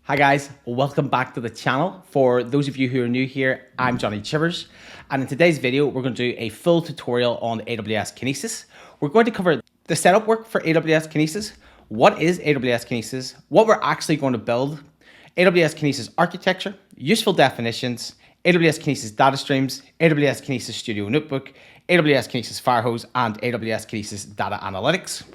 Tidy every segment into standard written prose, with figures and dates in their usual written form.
Hi guys, welcome back to the channel. For those of you who are new here, I'm Johnny Chivers, and in today's video we're going to do a full tutorial on AWS Kinesis. We're going to cover the setup work for AWS Kinesis, what is AWS Kinesis, what we're actually going to build, AWS Kinesis architecture, useful definitions, AWS Kinesis Data Streams, AWS Kinesis Studio Notebook, AWS Kinesis Firehose, and AWS Kinesis Data Analytics.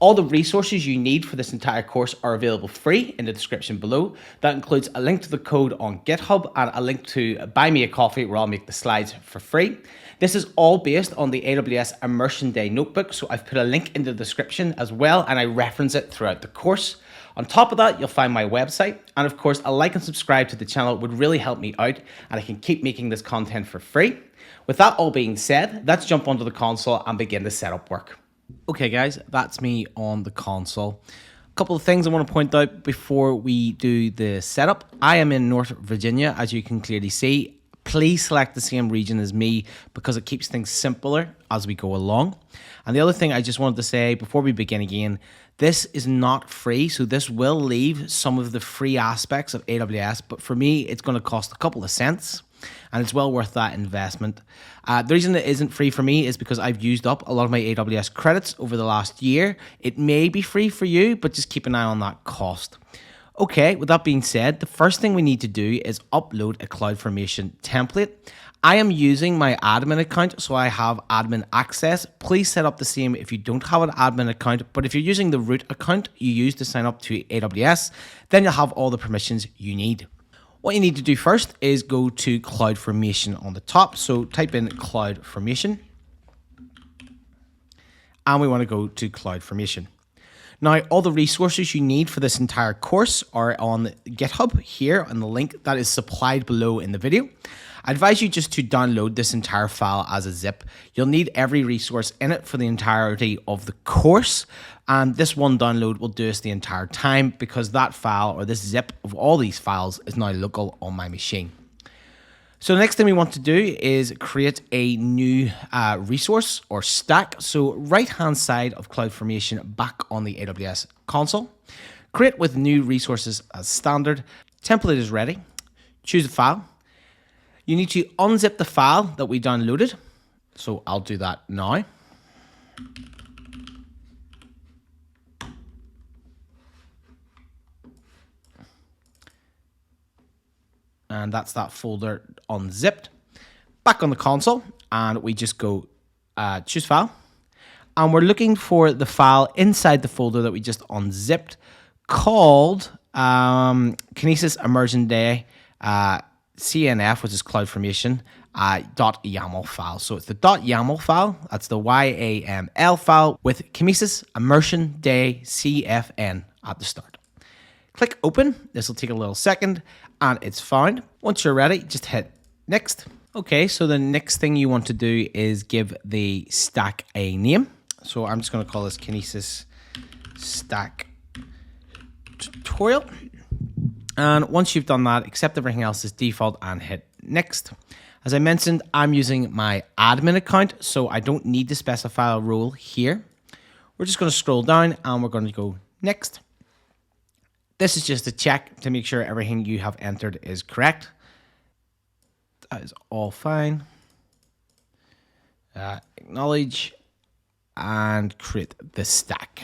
All the resources you need for this entire course are available free in the description below. That includes a link to the code on GitHub and a link to Buy Me a Coffee where I'll make the slides for free. This is all based on the AWS Immersion Day notebook, so I've put a link in the description as well and I reference it throughout the course. On top of that, you'll find my website, and of course a like and subscribe to the channel would really help me out and I can keep making this content for free. With that all being said, let's jump onto the console and begin the setup work. Okay guys, that's me on the console. A couple of things I want to point out before we do the setup. I am in North Virginia, as you can clearly see. Please select the same region as me because it keeps things simpler as we go along. And the other thing I just wanted to say before we begin again, this is not free, so this will leave some of the free aspects of AWS, but for me, it's going to cost a couple of cents. And it's well worth that investment. The reason it isn't free for me is because I've used up a lot of my AWS credits over the last year. It may be free for you, but just keep an eye on that cost. Okay, with that being said, the first thing we need to do is upload a CloudFormation template. I am using my admin account, so I have admin access. Please set up the same if you don't have an admin account, but if you're using the root account you use to sign up to AWS, then you'll have all the permissions you need. What you need to do first is go to CloudFormation on the top. So type in CloudFormation. And we want to go to CloudFormation. Now, all the resources you need for this entire course are on GitHub here on the link that is supplied below in the video. I advise you just to download this entire file as a zip. You'll need every resource in it for the entirety of the course. And this one download will do us the entire time because that file or this zip of all these files is now local on my machine. So the next thing we want to do is create a new resource or stack. So right hand side of CloudFormation back on the AWS console. Create with new resources as standard. Template is ready. Choose a file. You need to unzip the file that we downloaded. So I'll do that now. And that's that folder unzipped. Back on the console, and we just go choose file. And we're looking for the file inside the folder that we just unzipped called Kinesis Immersion Day CNF, which is CloudFormation, .yaml file. So it's the .yaml file, that's the YAML file with Kinesis Immersion Day CFN at the start. Click open, this will take a little second, and it's found. Once you're ready, just hit next. Okay, so the next thing you want to do is give the stack a name. So I'm just gonna call this Kinesis Stack Tutorial. And once you've done that, accept everything else as default and hit next. As I mentioned, I'm using my admin account, so I don't need to specify a role here. We're just going to scroll down and we're going to go next. This is just a check to make sure everything you have entered is correct. That is all fine. Acknowledge and create the stack.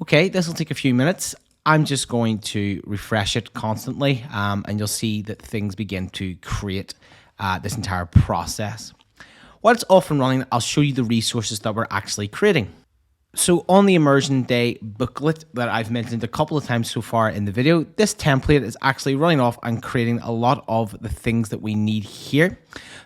Okay, this will take a few minutes. I'm just going to refresh it constantly and you'll see that things begin to create this entire process. While it's off and running, I'll show you the resources that we're actually creating. So on the Immersion Day booklet that I've mentioned a couple of times so far in the video, this template is actually running off and creating a lot of the things that we need here.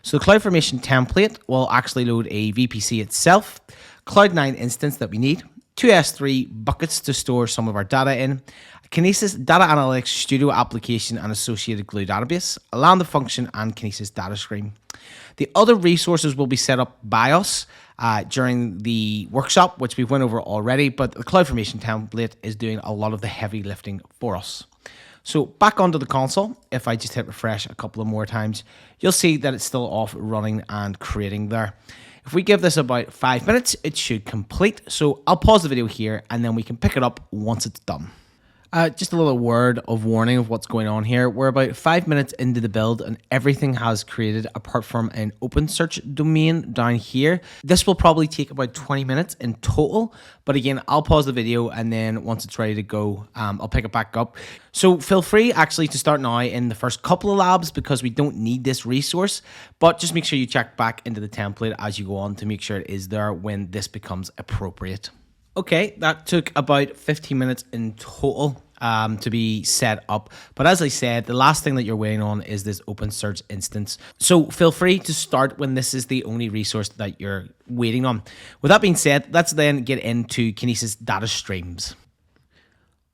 So the CloudFormation template will actually load a VPC itself, Cloud9 instance that we need, two S3 buckets to store some of our data in, a Kinesis Data Analytics Studio application and associated Glue database, a Lambda function, and Kinesis Data Stream. The other resources will be set up by us during the workshop, which we went over already, but the CloudFormation template is doing a lot of the heavy lifting for us. So back onto the console, if I just hit refresh a couple of more times, you'll see that it's still off running and creating there. If we give this about 5 minutes, it should complete. So I'll pause the video here and then we can pick it up once it's done. Just a little word of warning of what's going on here. We're about 5 minutes into the build and everything has created apart from an OpenSearch domain down here. This will probably take about 20 minutes in total. But again, I'll pause the video and then once it's ready to go, I'll pick it back up. So feel free actually to start now in the first couple of labs because we don't need this resource. But just make sure you check back into the template as you go on to make sure it is there when this becomes appropriate. Okay, that took about 15 minutes in total to be set up. But as I said, the last thing that you're waiting on is this OpenSearch instance. So feel free to start when this is the only resource that you're waiting on. With that being said, let's then get into Kinesis Data Streams.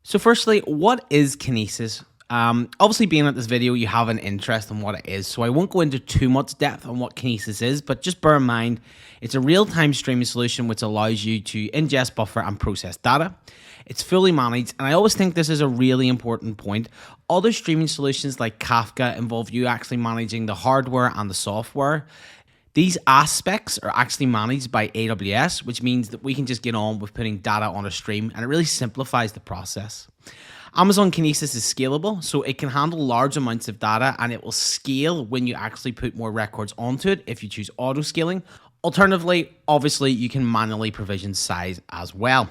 So firstly, what is Kinesis? Obviously being at this video, you have an interest in what it is. So I won't go into too much depth on what Kinesis is, but just bear in mind, it's a real-time streaming solution which allows you to ingest, buffer, and process data. It's fully managed, and I always think this is a really important point. Other streaming solutions like Kafka involve you actually managing the hardware and the software. These aspects are actually managed by AWS, which means that we can just get on with putting data on a stream, and it really simplifies the process. Amazon Kinesis is scalable, so it can handle large amounts of data and it will scale when you actually put more records onto it if you choose auto scaling. Alternatively, obviously, you can manually provision size as well.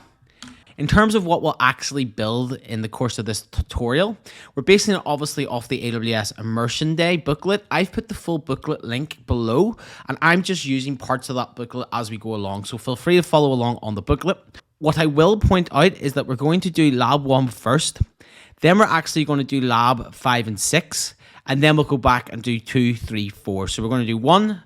In terms of what we'll actually build in the course of this tutorial, we're basing it obviously off the AWS Immersion Day booklet. I've put the full booklet link below, and I'm just using parts of that booklet as we go along, so feel free to follow along on the booklet. What I will point out is that we're going to do lab 1 first, then we're actually going to do lab 5 and 6, and then we'll go back and do 2, 3, 4. So we're going to do 1,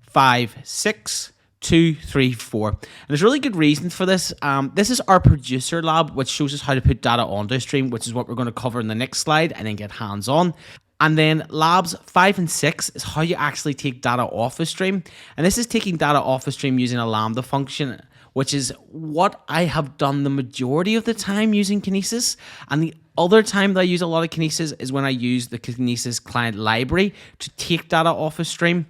5, 6, 2, 3, 4. And there's really good reasons for this. This is our producer lab, which shows us how to put data onto a stream, which is what we're going to cover in the next slide and then get hands-on. And then labs 5 and 6 is how you actually take data off a stream. And this is taking data off a stream using a Lambda function, which is what I have done the majority of the time using Kinesis. And the other time that I use a lot of Kinesis is when I use the Kinesis client library to take data off a stream.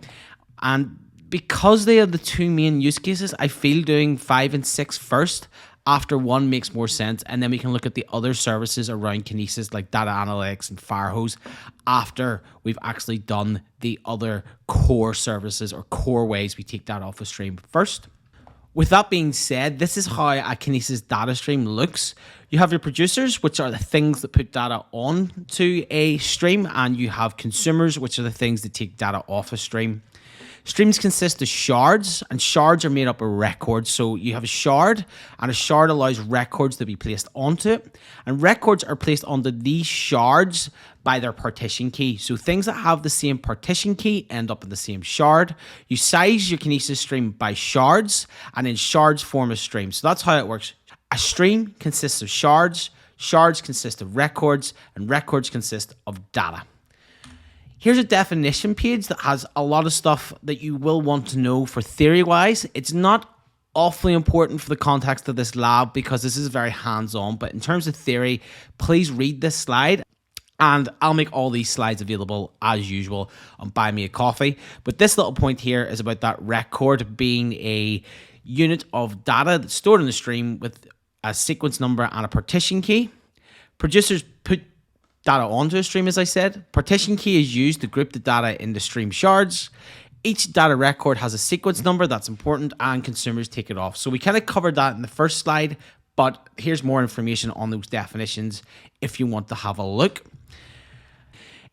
And because they are the two main use cases, I feel doing 5 and 6 first after 1 makes more sense. And then we can look at the other services around Kinesis like data analytics and Firehose after we've actually done the other core services or core ways we take data off a stream first. With that being said, this is how a Kinesis data stream looks. You have your producers, which are the things that put data onto a stream, and you have consumers, which are the things that take data off a stream. Streams consist of shards, and shards are made up of records. So you have a shard, and a shard allows records to be placed onto it. And records are placed onto these shards by their partition key. So things that have the same partition key end up in the same shard. You size your Kinesis stream by shards, and then shards form a stream. So that's how it works. A stream consists of shards, shards consist of records, and records consist of data. Here's a definition page that has a lot of stuff that you will want to know for theory-wise. It's not awfully important for the context of this lab because this is very hands-on, but in terms of theory, please read this slide. And I'll make all these slides available as usual on Buy Me a Coffee. But this little point here is about that record being a unit of data that's stored in the stream with a sequence number and a partition key. Producers put data onto a stream, as I said. Partition key is used to group the data into stream shards. Each data record has a sequence number that's important, and consumers take it off. So we kind of covered that in the first slide, but here's more information on those definitions if you want to have a look.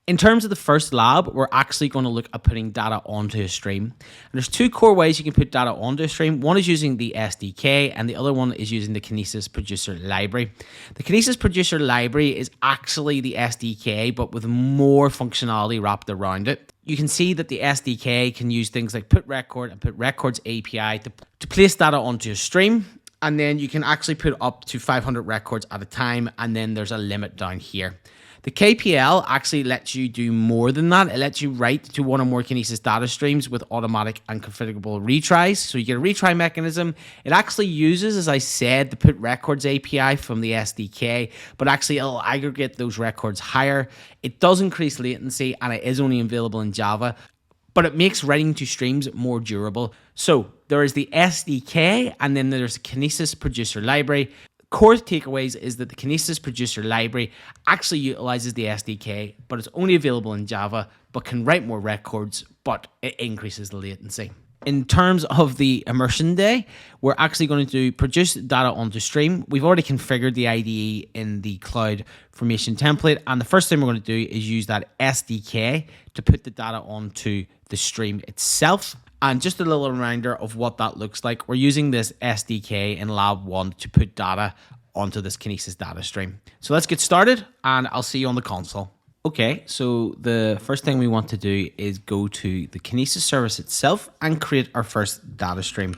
In terms of the first lab, we're actually going to look at putting data onto a stream. And there's 2 core ways you can put data onto a stream. One is using the SDK, and the other one is using the Kinesis Producer Library. The Kinesis Producer Library is actually the SDK, but with more functionality wrapped around it. You can see that the SDK can use things like put record and put records API to place data onto a stream. And then you can actually put up to 500 records at a time, and then there's a limit down here. The KPL actually lets you do more than that. It lets you write to one or more Kinesis data streams with automatic and configurable retries. So you get a retry mechanism. It actually uses, as I said, the put records API from the SDK, but actually it'll aggregate those records higher. It does increase latency, and it is only available in Java, but it makes writing to streams more durable. So there is the SDK, and then there's the Kinesis Producer Library. core takeaways is that the Kinesis producer library actually utilizes the SDK, but it's only available in Java, but can write more records, but it increases the latency. In terms of the immersion day, we're actually going to produce data onto stream. We've already configured the IDE in the cloud formation template. And the first thing we're going to do is use that SDK to put the data onto the stream itself. And just a little reminder of what that looks like. We're using this SDK in Lab 1 to put data onto this Kinesis data stream. So let's get started and I'll see you on the console. Okay, so the first thing we want to do is go to the Kinesis service itself and create our first data stream.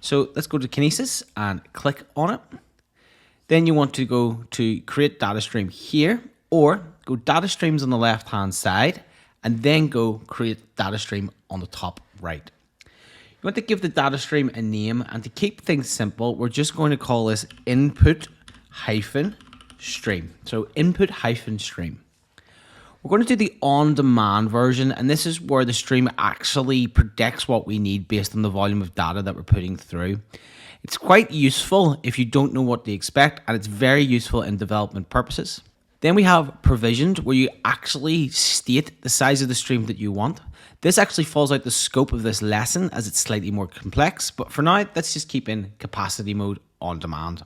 So let's go to Kinesis and click on it. Then you want to go to create data stream here, or go data streams on the left hand side and then go create data stream on the top right. You want to give the data stream a name, and to keep things simple, we're just going to call this input-stream. So input-stream. We're going to do the on-demand version, and this is where the stream actually predicts what we need based on the volume of data that we're putting through. It's quite useful if you don't know what to expect, and it's very useful in development purposes. Then we have provisioned, where you actually state the size of the stream that you want. This actually falls out the scope of this lesson as it's slightly more complex, but for now, let's just keep in capacity mode on demand.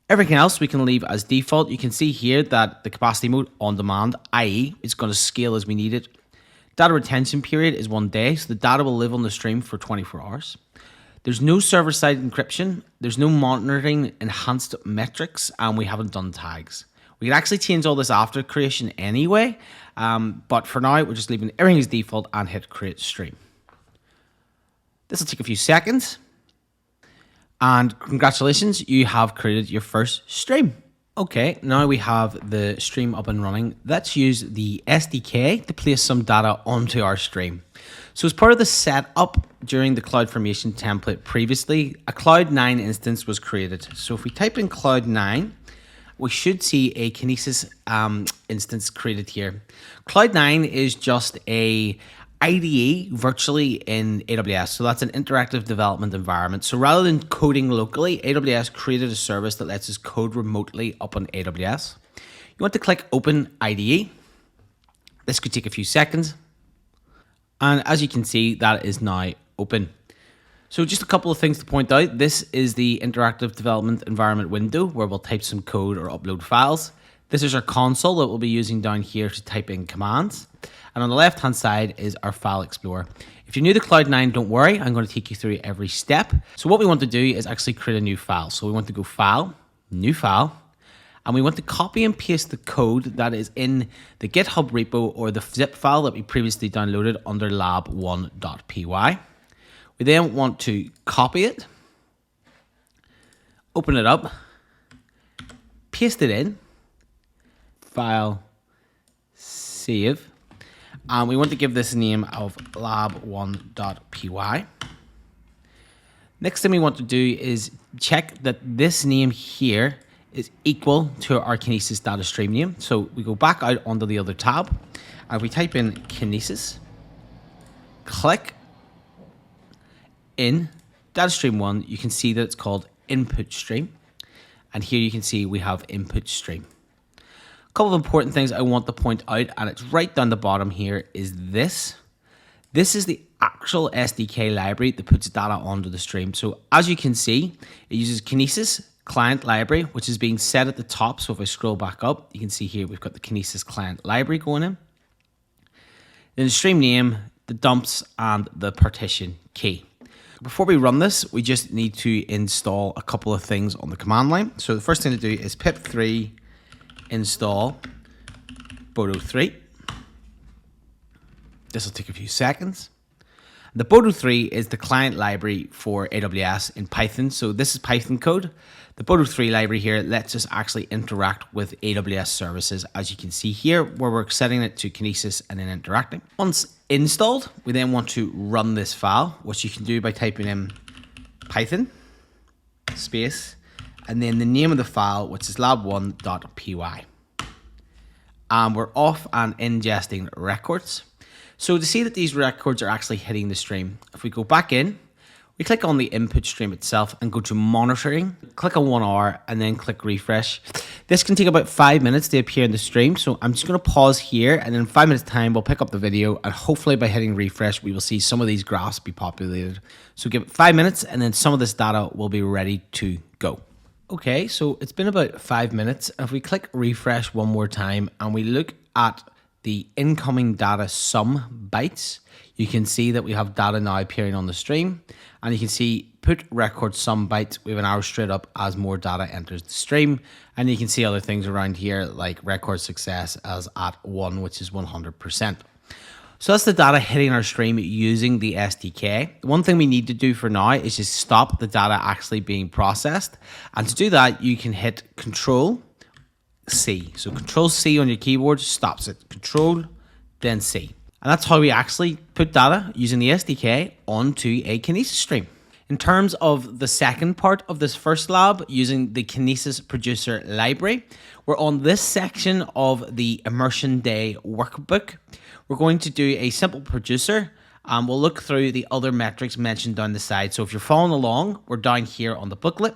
Everything else we can leave as default. You can see here that the capacity mode on demand, i.e. it's going to scale as we need it. Data retention period is 1 day, so the data will live on the stream for 24 hours. There's no server-side encryption, there's no monitoring enhanced metrics, and we haven't done tags. We can actually change all this after creation anyway, but for now, we're just leaving everything as default and hit create stream. This will take a few seconds. And congratulations, you have created your first stream. Okay, now we have the stream up and running. Let's use the SDK to place some data onto our stream. So as part of the setup during the CloudFormation template previously, a Cloud9 instance was created. So if we type in Cloud9, we should see a Kinesis instance created here. Cloud9 is just a IDE virtually in AWS. So that's an interactive development environment. So rather than coding locally, AWS created a service that lets us code remotely up on AWS. You want to click Open IDE. This could take a few seconds. And as you can see, that is now open. So just a couple of things to point out. This is the interactive development environment window where we'll type some code or upload files. This is our console that we'll be using down here to type in commands. And on the left-hand side is our file explorer. If you're new to Cloud9, don't worry, I'm going to take you through every step. So what we want to do is actually create a new file. So we want to go File, New File, and we want to copy and paste the code that is in the GitHub repo or the zip file that we previously downloaded under lab1.py. We then want to copy it, open it up, paste it in, File, Save, and we want to give this a name of lab1.py. Next thing we want to do is check that this name here is equal to our Kinesis data stream name. So we go back out onto the other tab, and we type in Kinesis, click in data stream 1, you can see that it's called input stream. And here you can see we have input stream. A couple of important things I want to point out, and it's right down the bottom here, is this. This is the actual SDK library that puts data onto the stream. So as you can see, it uses Kinesis client library, which is being set at the top. So if I scroll back up, you can see here we've got the Kinesis client library going in. Then the stream name, the dumps, and the partition key. Before we run this, we just need to install a couple of things on the command line. So the first thing to do is pip3 install bodo3. This will take a few seconds. The bodo3 is the client library for AWS in Python. So this is Python code. The bodo3 library here lets us actually interact with AWS services, as you can see here, where we're setting it to Kinesis and then interacting. Once installed, we then want to run this file, which you can do by typing in Python space and then the name of the file, which is lab1.py. And we're off and ingesting records. So to see that these records are actually hitting the stream, if we go back in, We click on the input stream itself and go to monitoring, click on 1 hour and then click refresh. This can take about 5 minutes to appear in the stream. So I'm just going to pause here and in 5 minutes time, we'll pick up the video and hopefully by hitting refresh, we will see some of these graphs be populated. So give it 5 minutes and then some of this data will be ready to go. Okay, so it's been about 5 minutes. If we click refresh one more time and we look at the incoming data sum bytes, you can see that we have data now appearing on the stream, and you can see put record sum bytes. We have an arrow straight up as more data enters the stream, and you can see other things around here like record success as at 1, which is 100%. So that's the data hitting our stream using the SDK. One thing we need to do for now is just stop the data actually being processed, and to do that you can hit Control C. So Control C on your keyboard stops it. Control, then C. And that's how we actually put data using the SDK onto a Kinesis stream. In terms of the second part of this first lab, using the Kinesis producer library, we're on this section of the immersion day workbook. We're going to do a simple producer. We'll look through the other metrics mentioned down the side. So if you're following along, we're down here on the booklet.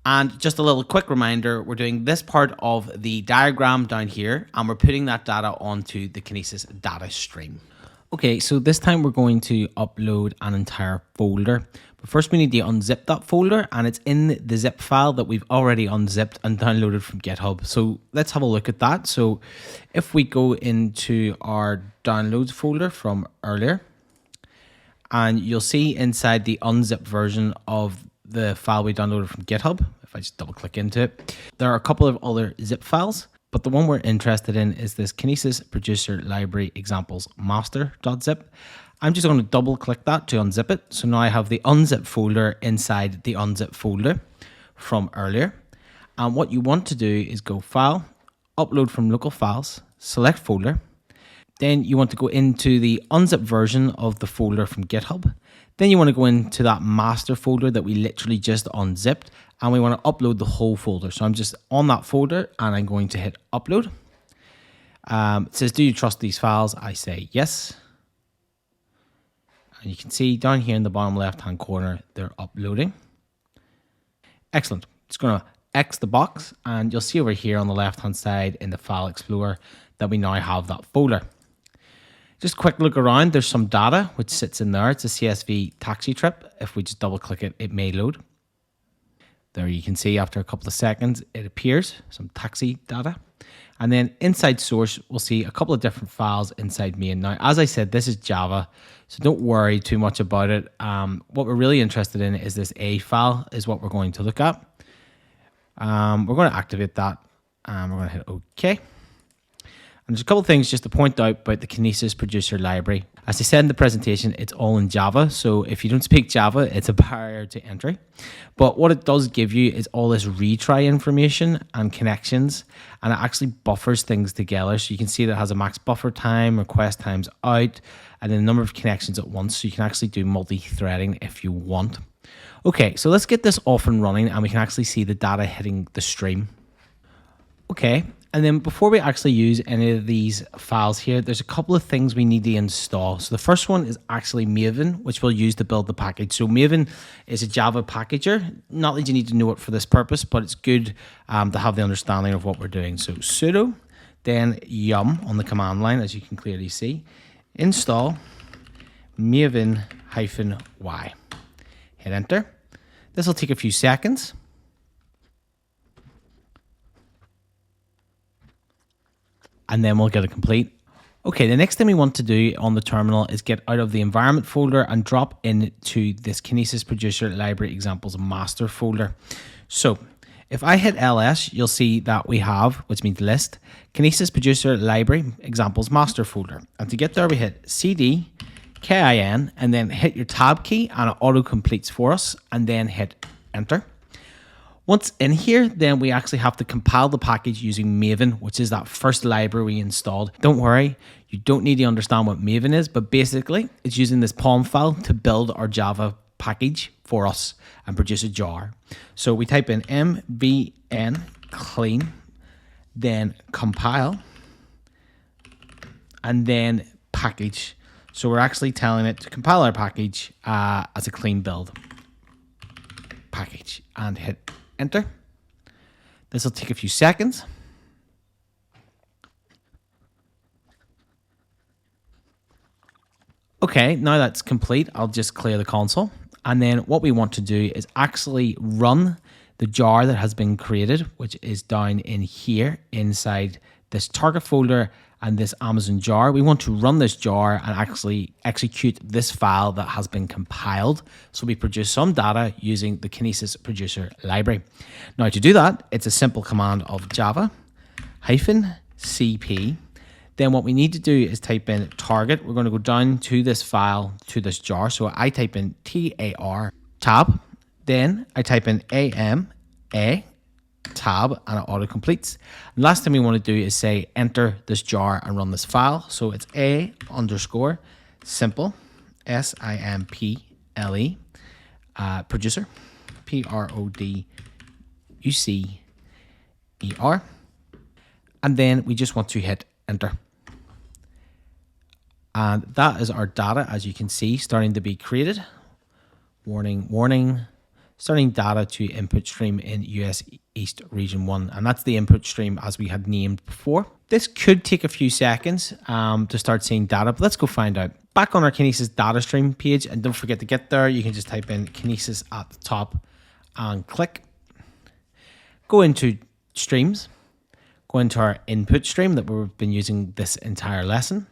And just a little quick reminder, we're doing this part of the diagram down here and we're putting that data onto the Kinesis data stream. Okay, so this time we're going to upload an entire folder. But first we need to unzip that folder, and it's in the zip file that we've already unzipped and downloaded from GitHub. So let's have a look at that. So if we go into our downloads folder from earlier, and you'll see inside the unzipped version of the file we downloaded from GitHub, if I just double click into it, there are a couple of other zip files, but the one we're interested in is this Kinesis producer library examples master.zip. I'm just going to double click that to unzip it. So now I have the unzip folder inside the unzip folder from earlier. And what you want to do is go File, Upload from Local Files, select Folder. Then you want to go into the unzip version of the folder from GitHub. Then you want to go into that master folder that we literally just unzipped, and we want to upload the whole folder. So I'm just on that folder and I'm going to hit upload. It says, do you trust these files? I say yes. And you can see down here in the bottom left-hand corner, they're uploading. Excellent. Just going to X the box, and you'll see over here on the left-hand side in the File Explorer that we now have that folder. Just a quick look around, there's some data which sits in there. It's a CSV taxi trip. If we just double click it, it may load. There you can see after a couple of seconds, it appears, some taxi data. And then inside source, we'll see a couple of different files inside main. Now, as I said, this is Java, so don't worry too much about it. What we're really interested in is this A file is what we're going to look at. We're going to activate that, and we're going to hit OK. And there's a couple of things just to point out about the Kinesis producer library. As I said in the presentation, it's all in Java. So if you don't speak Java, it's a barrier to entry. But what it does give you is all this retry information and connections, and it actually buffers things together. So you can see that it has a max buffer time, request times out, and then a number of connections at once. So you can actually do multi-threading if you want. Okay, so let's get this off and running, and we can actually see the data hitting the stream. Okay. And then before we actually use any of these files here, there's a couple of things we need to install. So the first one is actually Maven, which we'll use to build the package. So Maven is a Java packager. Not that you need to know it for this purpose, but it's good to have the understanding of what we're doing. So sudo, then yum on the command line, as you can clearly see, install maven-y. Hit enter. This will take a few seconds. And then we'll get it complete. Okay, the next thing we want to do on the terminal is get out of the environment folder and drop into this Kinesis producer library examples master folder. So if I hit ls, you'll see that we have, which means list, Kinesis producer library examples master folder. And to get there, we hit cd kin and then hit your tab key, and it auto completes for us, and then hit enter. Once in here, then we actually have to compile the package using Maven, which is that first library we installed. Don't worry, you don't need to understand what Maven is, but basically it's using this POM file to build our Java package for us and produce a jar. So we type in mvn clean, then compile, and then package. So we're actually telling it to compile our package as a clean build. package and hit enter. This will take a few seconds. Okay, now that's complete, I'll just clear the console. And then what we want to do is actually run the jar that has been created, which is down in here inside this target folder and this Amazon jar. We want to run this jar and actually execute this file that has been compiled. So we produce some data using the Kinesis producer library. Now to do that, it's a simple command of Java -cp. Then what we need to do is type in target. We're going to go down to this file, to this jar. So I type in tar tab. Then I type in AMA tab and it auto completes. And last thing we want to do is say enter this jar and run this file. So it's _simple SIMPLE producer PRODUCER. And then we just want to hit enter. And that is our data, as you can see, starting to be created. Warning, warning. Starting data to input stream in US East Region 1. And that's the input stream as we had named before. This could take a few seconds to start seeing data, but let's go find out. Back on our Kinesis Data Stream page, and don't forget to get there, you can just type in Kinesis at the top and click. Go into streams. Go into our input stream that we've been using this entire lesson.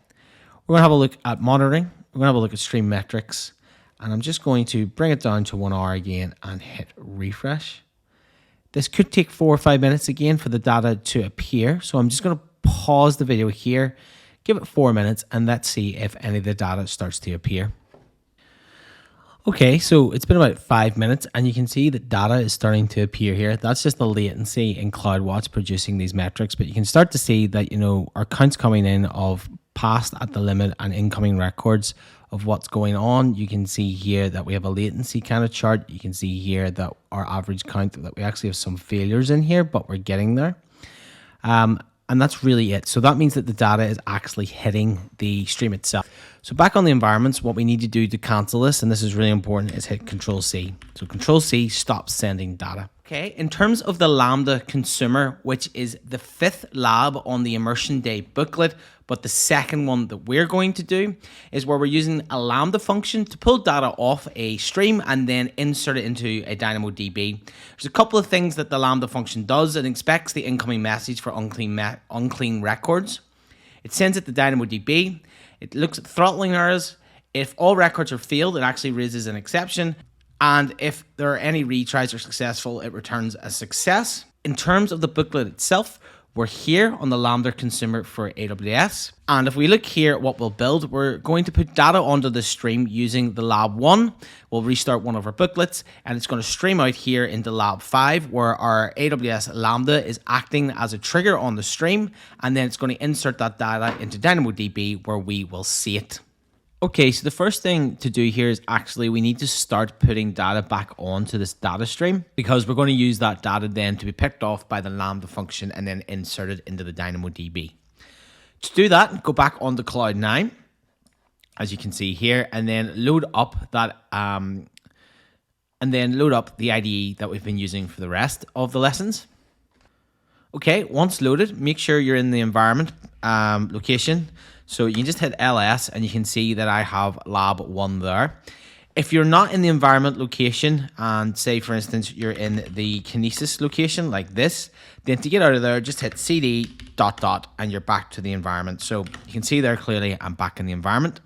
We're going to have a look at monitoring. We're going to have a look at stream metrics. And I'm just going to bring it down to 1 hour again and hit refresh. This could take 4 or 5 minutes again for the data to appear. So I'm just going to pause the video here, give it 4 minutes, and let's see if any of the data starts to appear. Okay, so it's been about 5 minutes and you can see that data is starting to appear here. That's just the latency in CloudWatch producing these metrics, but you can start to see that, our counts coming in of past at the limit and incoming records of what's going on. You can see here that we have a latency kind of chart. You can see here that our average count, that we actually have some failures in here, but we're getting there. And that's really it. So that means that the data is actually hitting the stream itself. So back on the environments, what we need to do to cancel this, and this is really important, is hit Control-C. So Control-C stops sending data. Okay, in terms of the Lambda consumer, which is the 5th lab on the Immersion Day booklet, but the second one that we're going to do is where we're using a Lambda function to pull data off a stream and then insert it into a DynamoDB. There's a couple of things that the Lambda function does. It inspects the incoming message for unclean records. It sends it to DynamoDB. It looks at throttling errors. If all records are failed, it actually raises an exception. And if there are any retries are successful, it returns a success. In terms of the booklet itself, we're here on the Lambda consumer for AWS. And if we look here at what we'll build, we're going to put data onto the stream using the lab 1. We'll restart one of our booklets and it's going to stream out here into lab 5 where our AWS Lambda is acting as a trigger on the stream. And then it's going to insert that data into DynamoDB where we will see it. Okay, so the first thing to do here is actually we need to start putting data back onto this data stream because we're going to use that data then to be picked off by the Lambda function and then inserted into the DynamoDB. To do that, go back onto Cloud9, as you can see here, and then load up that the IDE that we've been using for the rest of the lessons. Okay, once loaded, make sure you're in the environment location. So you can just hit LS and you can see that I have lab 1 there. If you're not in the environment location and say for instance you're in the Kinesis location like this, then to get out of there just hit CD ... and you're back to the environment. So you can see there clearly I'm back in the environment.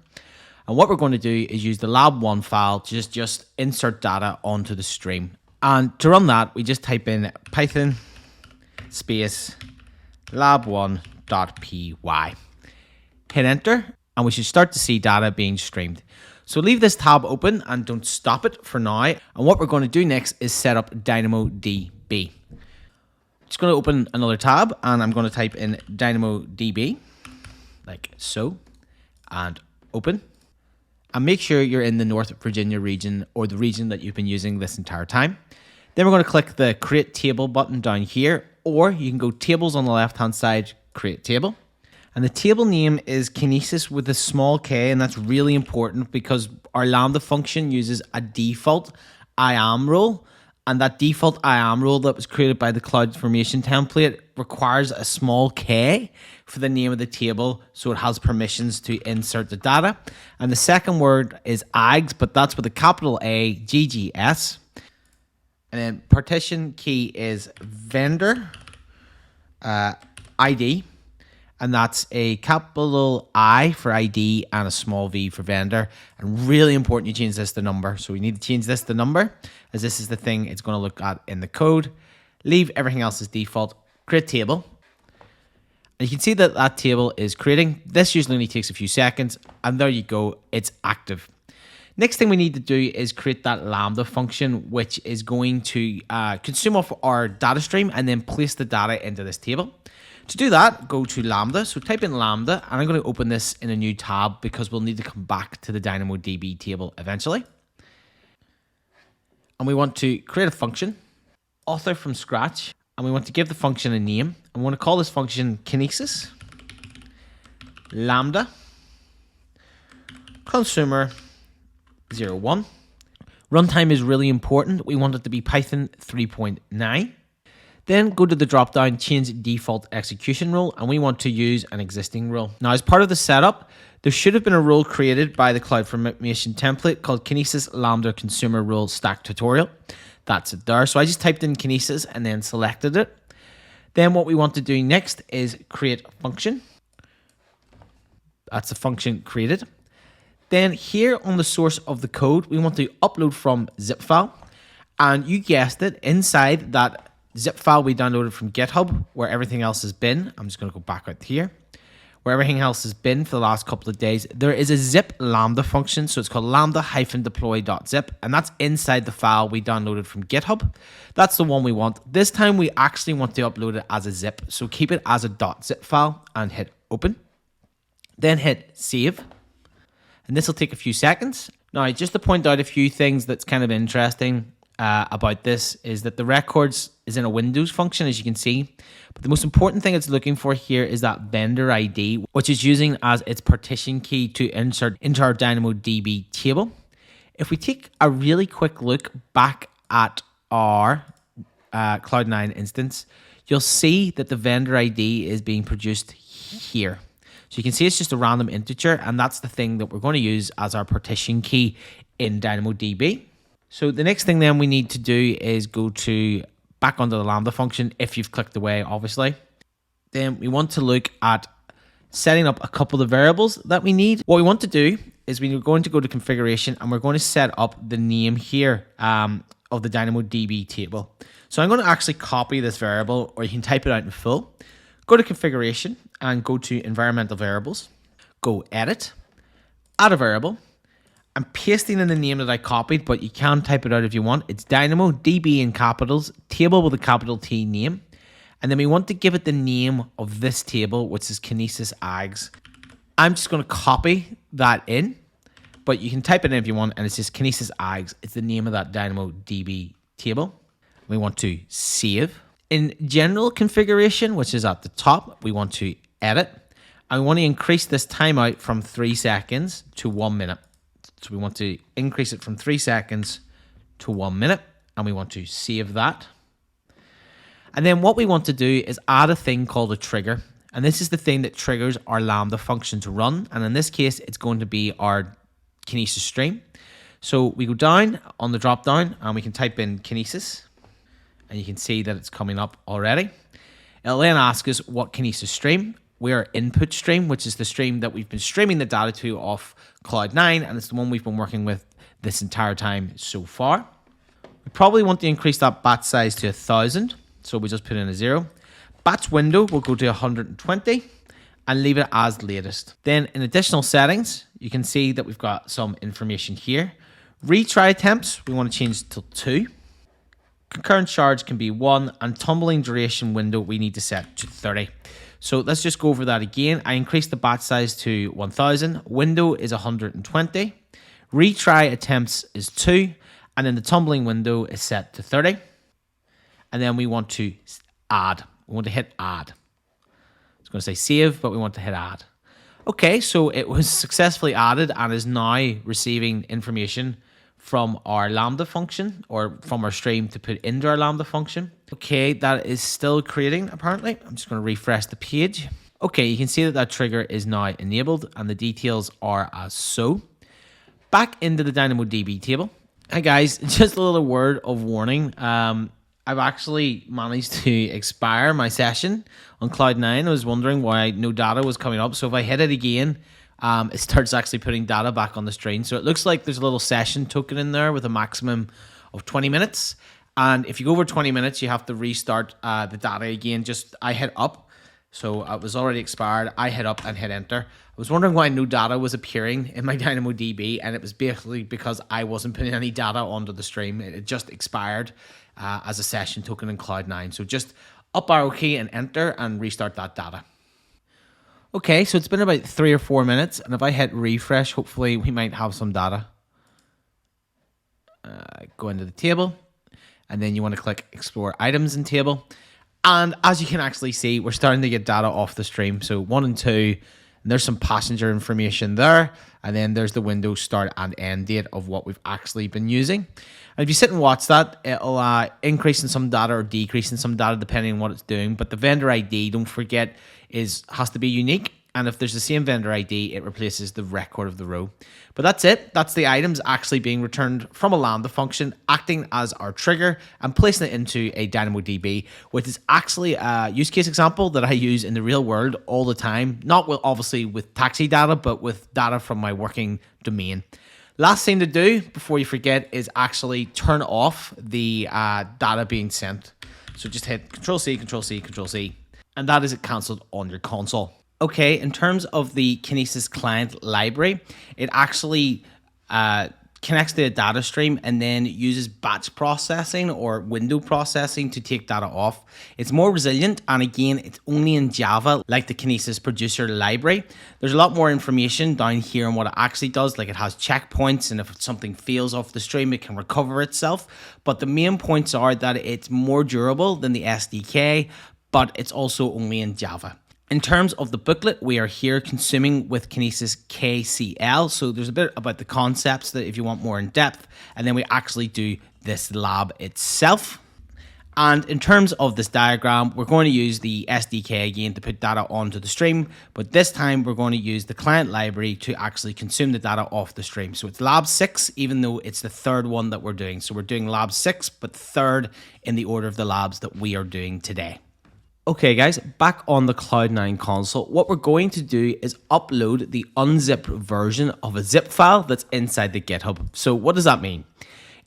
And what we're going to do is use the lab 1 file to just insert data onto the stream. And to run that, we just type in Python space lab1.py. Hit enter, and we should start to see data being streamed. So leave this tab open and don't stop it for now. And what we're going to do next is set up DynamoDB. Just going to open another tab and I'm going to type in DynamoDB like so and open. And make sure you're in the North Virginia region or the region that you've been using this entire time. Then we're going to click the Create Table button down here, or you can go Tables on the left-hand side, Create Table. And the table name is Kinesis with a small k, and that's really important because our Lambda function uses a default IAM role. And that default I am rule that was created by the CloudFormation template requires a small k for the name of the table, so it has permissions to insert the data. And the second word is AGS, but that's with a capital A, GGS. And then partition key is vendor ID, and that's a capital I for ID and a small v for vendor. And really important you change this to number. So we need to change this to number, as this is the thing it's going to look at in the code. Leave everything else as default. Create table. And you can see that that table is creating. This usually only takes a few seconds, and there you go, it's active. Next thing we need to do is create that Lambda function, which is going to consume off our data stream and then place the data into this table. To do that, go to Lambda. So type in Lambda, and I'm going to open this in a new tab because we'll need to come back to the DynamoDB table eventually. And we want to create a function, author from scratch, and we want to give the function a name. And we want to call this function Kinesis Lambda Consumer 01. Runtime is really important. We want it to be Python 3.9. Then go to the drop-down, change default execution rule, and we want to use an existing rule. Now, as part of the setup, there should have been a rule created by the CloudFormation template called Kinesis Lambda Consumer Rule Stack Tutorial. That's it there. So I just typed in Kinesis and then selected it. Then what we want to do next is create a function. That's the function created. Then here on the source of the code, we want to upload from zip file. And you guessed it, inside that zip file we downloaded from GitHub, where everything else has been. I'm just going to go back out here. Where everything else has been for the last couple of days, there is a zip Lambda function. So it's called lambda-deploy.zip. And that's inside the file we downloaded from GitHub. That's the one we want. This time we actually want to upload it as a zip. So keep it as a .zip file and hit open. Then hit save. And this will take a few seconds. Now, just to point out a few things that's kind of interesting about this is that the records is in a Windows function, as you can see. But the most important thing it's looking for here is that vendor ID, which is using as its partition key to insert into our DynamoDB table. If we take a really quick look back at our Cloud9 instance, you'll see that the vendor ID is being produced here. So you can see it's just a random integer, and that's the thing that we're going to use as our partition key in DynamoDB. So the next thing then we need to do is go to back onto the Lambda function if you've clicked away, obviously. Then we want to look at setting up a couple of variables that we need. What we want to do is we're going to go to configuration, and we're going to set up the name here of the DynamoDB table. So I'm going to actually copy this variable, or you can type it out in full. Go to configuration and go to environmental variables. Go edit, add a variable. I'm pasting in the name that I copied, but you can type it out if you want. It's DynamoDB in capitals, table with a capital T name. And then we want to give it the name of this table, which is Kinesis AGS. I'm just going to copy that in, but you can type it in if you want, and it's just Kinesis AGS. It's the name of that DynamoDB table. We want to save. In general configuration, which is at the top, we want to edit. I want to increase this timeout from 3 seconds to 1 minute. So we want to increase it from 3 seconds to 1 minute, and we want to save that. And then what we want to do is add a thing called a trigger. And this is the thing that triggers our Lambda function to run. And in this case, it's going to be our Kinesis stream. So we go down on the drop down, and we can type in Kinesis. And you can see that it's coming up already. It'll then ask us what Kinesis stream. We're input stream, which is the stream that we've been streaming the data to off Cloud9, and it's the one we've been working with this entire time so far. We probably want to increase that batch size to 1,000, so we just put in a 0. Batch window will go to 120 and leave it as latest. Then in additional settings, you can see that we've got some information here. Retry attempts, we want to change to 2. Concurrent charge can be 1, and tumbling duration window we need to set to 30. So let's just go over that again. I increased the batch size to 1,000. Window is 120. Retry attempts is 2. And then the tumbling window is set to 30. And then we want to add. We want to hit add. It's going to say save, but we want to hit add. Okay, so it was successfully added and is now receiving information from our Lambda function, or from our stream to put into our Lambda function. Okay, that is still creating apparently. I'm just going to refresh the page. Okay, you can see that that trigger is now enabled and the details are as so. Back into the DynamoDB table. Hi guys, just a little word of warning. I've actually managed to expire my session on Cloud9. I was wondering why no data was coming up. So if I hit it again, it starts actually putting data back on the screen. So it looks like there's a little session token in there with a maximum of 20 minutes. And if you go over 20 minutes, you have to restart the data again. I hit up. So it was already expired. I hit up and hit enter. I was wondering why no data was appearing in my DynamoDB, and it was basically because I wasn't putting any data onto the stream. It just expired as a session token in Cloud9. So just up arrow key and enter and restart that data. Okay, so it's been about 3 or 4 minutes, and if I hit refresh, hopefully we might have some data. Go into the table, and then you want to click explore items in table. And as you can actually see, we're starting to get data off the stream. So 1 and 2, and there's some passenger information there. And then there's the window start and end date of what we've actually been using. And if you sit and watch that, it'll increase in some data or decrease in some data depending on what it's doing. But the vendor ID, don't forget, has to be unique. And if there's the same vendor ID, it replaces the record of the row. But that's it. That's the items actually being returned from a Lambda function, acting as our trigger and placing it into a DynamoDB, which is actually a use case example that I use in the real world all the time. Not obviously with taxi data, but with data from my working domain. Last thing to do before you forget is actually turn off the data being sent. So just hit Control-C, Control-C, Control-C, and that is it cancelled on your console. Okay, in terms of the Kinesis client library, it actually connects to a data stream and then uses batch processing or window processing to take data off. It's more resilient, and again, it's only in Java, like the Kinesis producer library. There's a lot more information down here on what it actually does, like it has checkpoints, and if something fails off the stream, it can recover itself. But the main points are that it's more durable than the SDK, but it's also only in Java. In terms of the booklet, we are here consuming with Kinesis KCL. So there's a bit about the concepts that if you want more in depth, and then we actually do this lab itself. And in terms of this diagram, we're going to use the SDK again to put data onto the stream, but this time we're going to use the client library to actually consume the data off the stream. So it's lab 6, even though it's the third one that we're doing. So we're doing lab 6, but third in the order of the labs that we are doing today. Okay guys, back on the Cloud9 console, what we're going to do is upload the unzipped version of a zip file that's inside the GitHub. So what does that mean?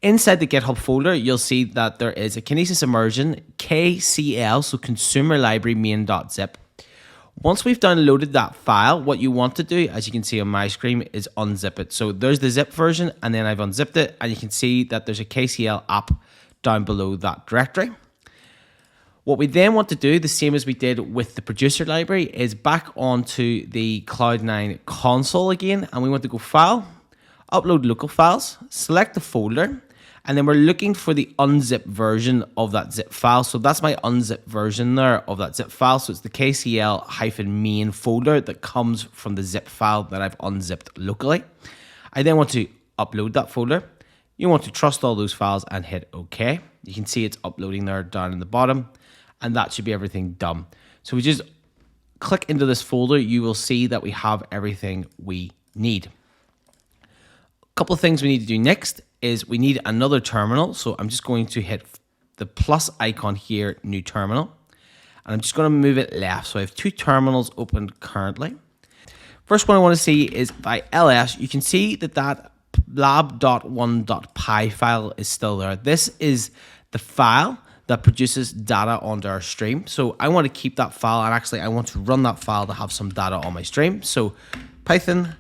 Inside the GitHub folder, you'll see that there is a Kinesis immersion KCL, so consumer library main.zip. Once we've downloaded that file, what you want to do, as you can see on my screen, is unzip it. So there's the zip version, and then I've unzipped it, and you can see that there's a KCL app down below that directory. What we then want to do, the same as we did with the producer library, is back onto the Cloud9 console again, and we want to go File, Upload Local Files, select the folder, and then we're looking for the unzipped version of that zip file. So that's my unzipped version there of that zip file. So it's the KCL-main folder that comes from the zip file that I've unzipped locally. I then want to upload that folder. You want to trust all those files and hit OK. You can see it's uploading there down in the bottom. And that should be everything done. So we just click into this folder, you will see that we have everything we need. A couple of things we need to do next is we need another terminal. So I'm just going to hit the plus icon here, new terminal. And I'm just going to move it left. So I have 2 terminals open currently. First one I want to see is by ls, you can see that that lab.1.py file is still there. This is the file that produces data onto our stream. So I want to keep that file, and actually I want to run that file to have some data on my stream. So Python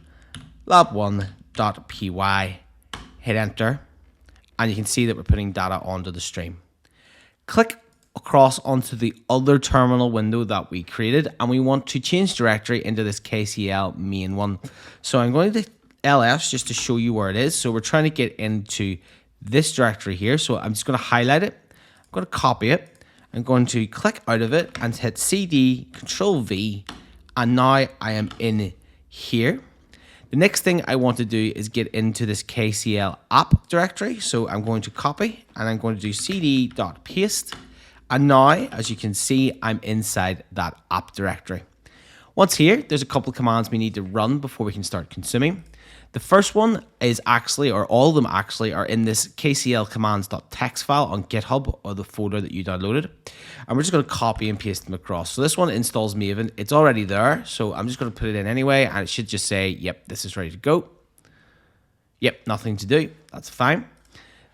lab1.py, hit enter, and you can see that we're putting data onto the stream. Click across onto the other terminal window that we created, and we want to change directory into this KCL main one. So I'm going to ls just to show you where it is. So we're trying to get into this directory here. So I'm just going to highlight it. I'm going to copy it. I'm going to click out of it and hit CD, Control V, and now I am in here. The next thing I want to do is get into this KCL app directory. So I'm going to copy and I'm going to do cd.paste. And now, as you can see, I'm inside that app directory. Once here, there's a couple of commands we need to run before we can start consuming. The first one is actually, or all of them actually, are in this KCL commands.txt file on GitHub, or the folder that you downloaded. And we're just going to copy and paste them across. So this one installs Maven. It's already there, so I'm just going to put it in anyway, and it should just say, yep, this is ready to go. Yep, nothing to do. That's fine.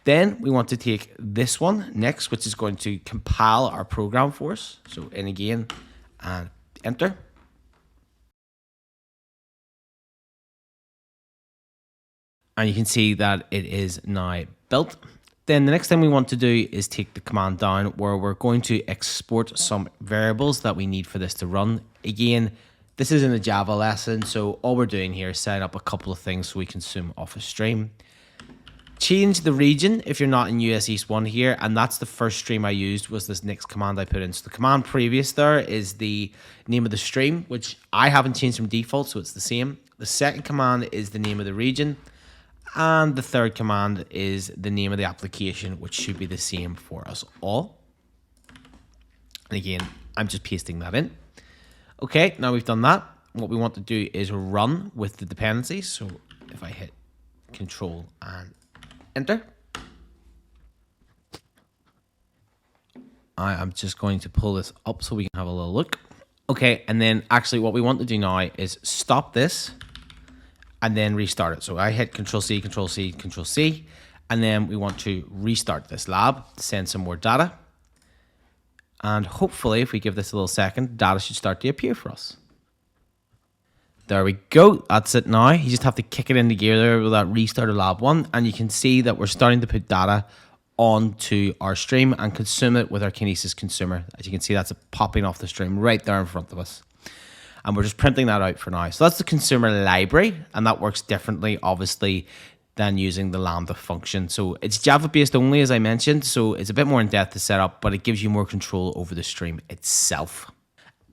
Then we want to take this one next, which is going to compile our program for us. So in again, and enter. And you can see that it is now built. Then the next thing we want to do is take the command down where we're going to export some variables that we need for this to run. Again, this isn't a Java lesson, so all we're doing here is setting up a couple of things so we consume off a stream. Change the region if you're not in US East 1 here, and that's the first stream I used was this next command I put in. So the command previous there is the name of the stream, which I haven't changed from default, so it's the same. The second command is the name of the region. And the third command is the name of the application, which should be the same for us all. And again, I'm just pasting that in. Okay, now we've done that. What we want to do is run with the dependencies. So if I hit Control and Enter, I am just going to pull this up so we can have a little look. Okay, and then actually what we want to do now is stop this and then restart it. So I hit Control C, Control C, Control C, and then we want to restart this lab, send some more data. And hopefully, if we give this a little second, data should start to appear for us. There we go. That's it now. You just have to kick it into gear there with that restart of lab 1, and you can see that we're starting to put data onto our stream and consume it with our Kinesis consumer. As you can see, that's popping off the stream right there in front of us. And we're just printing that out for now. So that's the consumer library, and that works differently, obviously, than using the Lambda function. So it's Java-based only, as I mentioned, so it's a bit more in-depth to set up, but it gives you more control over the stream itself.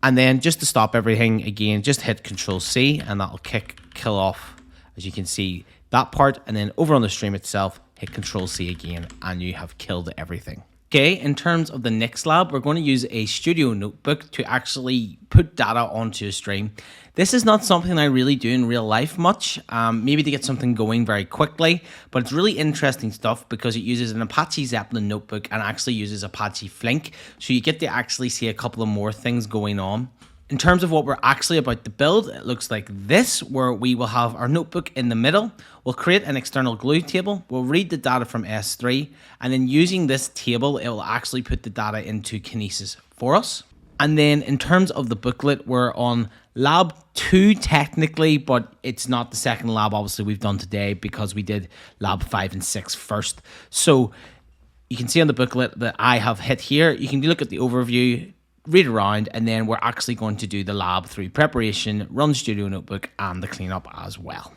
And then just to stop everything, again, just hit Control-C, and that'll kill off, as you can see, that part. And then over on the stream itself, hit Control-C again, and you have killed everything. Okay, in terms of the next lab, we're going to use a studio notebook to actually put data onto a stream. This is not something I really do in real life much, maybe to get something going very quickly, but it's really interesting stuff because it uses an Apache Zeppelin notebook and actually uses Apache Flink, so you get to actually see a couple of more things going on. In terms of what we're actually about to build, it looks like this, where we will have our notebook in the middle. We'll create an external glue table. We'll read the data from S3, and then using this table, it will actually put the data into Kinesis for us. And then in terms of the booklet, we're on lab 2 technically, but it's not the second lab obviously we've done today because we did lab 5 and 6 first. So you can see on the booklet that I have hit here. You can look at the overview, read around, and then we're actually going to do the lab through preparation, run studio notebook, and the cleanup as well.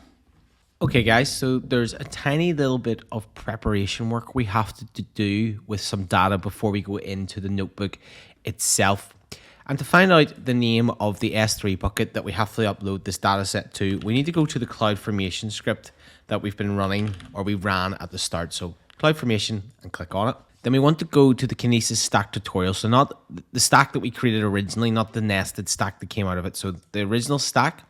Okay guys, so there's a tiny little bit of preparation work we have to do with some data before we go into the notebook itself. And to find out the name of the S3 bucket that we have to upload this data set to, we need to go to the CloudFormation script that we've been running, or we ran at the start. So CloudFormation, and click on it. Then we want to go to the Kinesis stack tutorial. So not the stack that we created originally, not the nested stack that came out of it. So the original stack.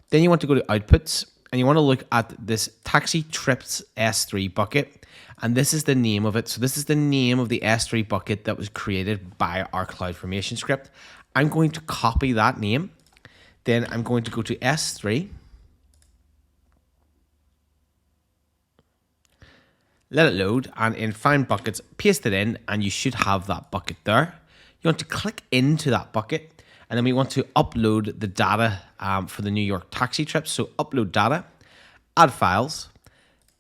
Then you want to go to outputs, and you want to look at this taxi trips S3 bucket. And this is the name of it. So this is the name of the S3 bucket that was created by our CloudFormation script. I'm going to copy that name. Then I'm going to go to S3. Let it load, and in Find Buckets, paste it in, and you should have that bucket there. You want to click into that bucket, and then we want to upload the data for the New York taxi trips. So upload data, add files,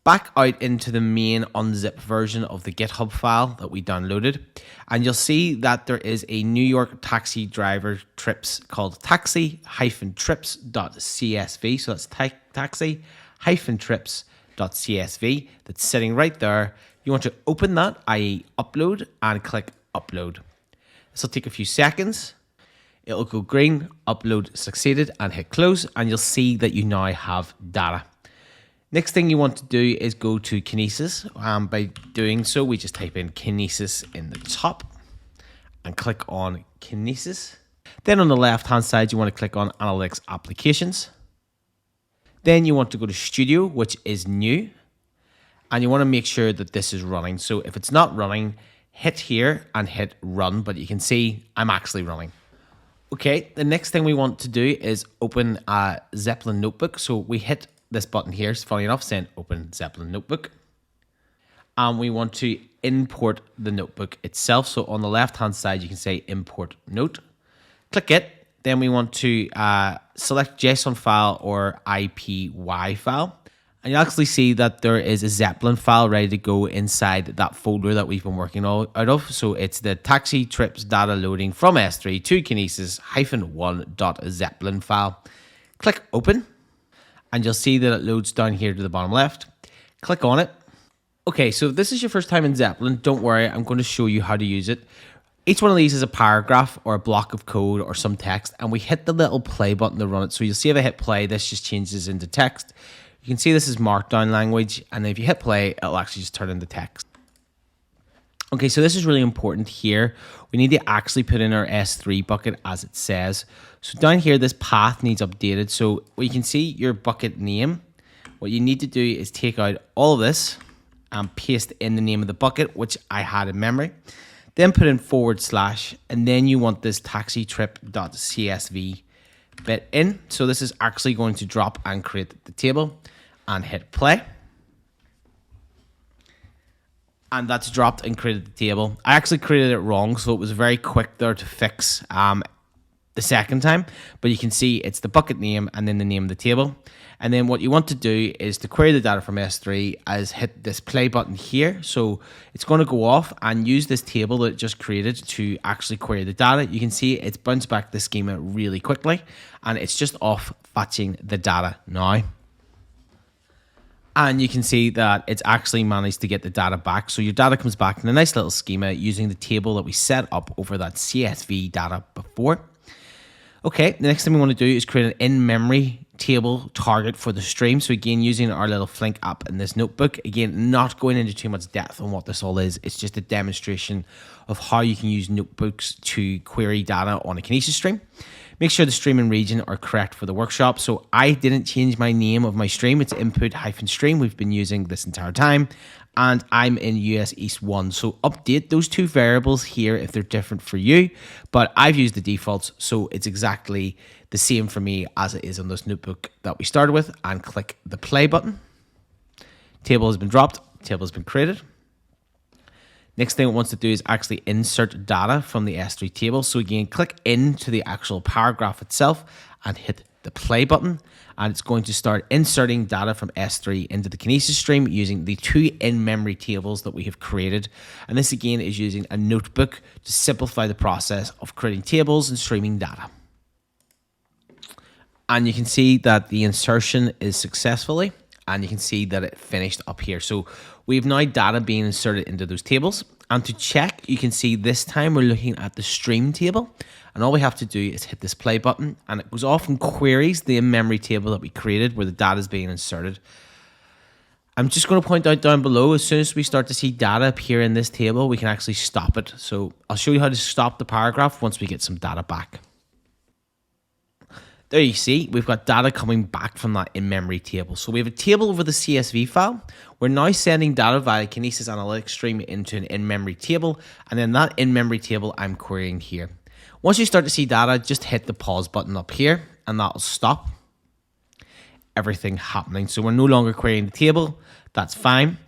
back out into the main unzipped version of the GitHub file that we downloaded, and you'll see that there is a New York taxi driver trips called taxi-trips.csv. So that's taxi-trips.csv that's sitting right there. You want to open that, i.e. upload, and click upload. This will take a few seconds. It'll go green, upload succeeded, and hit close, and you'll see that you now have data. Next thing you want to do is go to Kinesis. By doing so, we just type in Kinesis in the top and click on Kinesis. Then on the left hand side, you want to click on Analytics Applications. Then you want to go to Studio, which is new, and you want to make sure that this is running. So if it's not running, hit here and hit run, but you can see I'm actually running. Okay, the next thing we want to do is open a Zeppelin notebook. So we hit this button here, it's funny enough saying open Zeppelin notebook. And we want to import the notebook itself. So on the left hand side, you can say import note. Click it. Then we want to select JSON file or IPY file. And you'll actually see that there is a Zeppelin file ready to go inside that folder that we've been working out of. So it's the taxi trips data loading from S3 to Kinesis -1.zeppelin file. Click open, and you'll see that it loads down here to the bottom left. Click on it. Okay, so if this is your first time in Zeppelin, don't worry, I'm going to show you how to use it. Each one of these is a paragraph or a block of code or some text, and we hit the little play button to run it. So you'll see if I hit play, this just changes into text. You can see this is markdown language, and if you hit play, it'll actually just turn into text. Okay, so this is really important here. We need to actually put in our S3 bucket as it says. So down here, this path needs updated. So you can see your bucket name. What you need to do is take out all of this and paste in the name of the bucket, which I had in memory. Then put in /, and then you want this taxitrip.csv bit in. So this is actually going to drop and create the table, and hit play. And that's dropped and created the table. I actually created it wrong, so it was very quick there to fix the second time. But you can see it's the bucket name and then the name of the table. And then what you want to do is to query the data from S3 is hit this play button here. So it's going to go off and use this table that it just created to actually query the data. You can see it's bounced back the schema really quickly, and it's just off fetching the data now. And you can see that it's actually managed to get the data back. So your data comes back in a nice little schema using the table that we set up over that CSV data before. Okay, the next thing we want to do is create an in-memory table target for the stream. So again, using our little Flink app in this notebook. Again, not going into too much depth on what this all is. It's just a demonstration of how you can use notebooks to query data on a Kinesis stream. Make sure the stream and region are correct for the workshop. So I didn't change my name of my stream. It's input-stream. We've been using this entire time. And I'm in US East 1. So update those two variables here if they're different for you. But I've used the defaults, so it's exactly the same for me as it is on this notebook that we started with. And click the play button. Table has been dropped. Table has been created. Next thing it wants to do is actually insert data from the S3 table. So again, click into the actual paragraph itself and hit the play button. And it's going to start inserting data from S3 into the Kinesis stream using the two in-memory tables that we have created. And this again is using a notebook to simplify the process of creating tables and streaming data. And you can see that the insertion is successfully, and you can see that it finished up here. So we have now data being inserted into those tables. And to check, you can see this time we're looking at the stream table. And all we have to do is hit this play button, and it goes off and queries the in-memory table that we created where the data is being inserted. I'm just going to point out down below, as soon as we start to see data appear in this table, we can actually stop it. So I'll show you how to stop the paragraph once we get some data back. There you see, we've got data coming back from that in-memory table. So we have a table over the CSV file. We're now sending data via Kinesis Analytics stream into an in-memory table. And then that in-memory table I'm querying here. Once you start to see data, just hit the pause button up here, and that'll stop everything happening. So we're no longer querying the table. That's fine.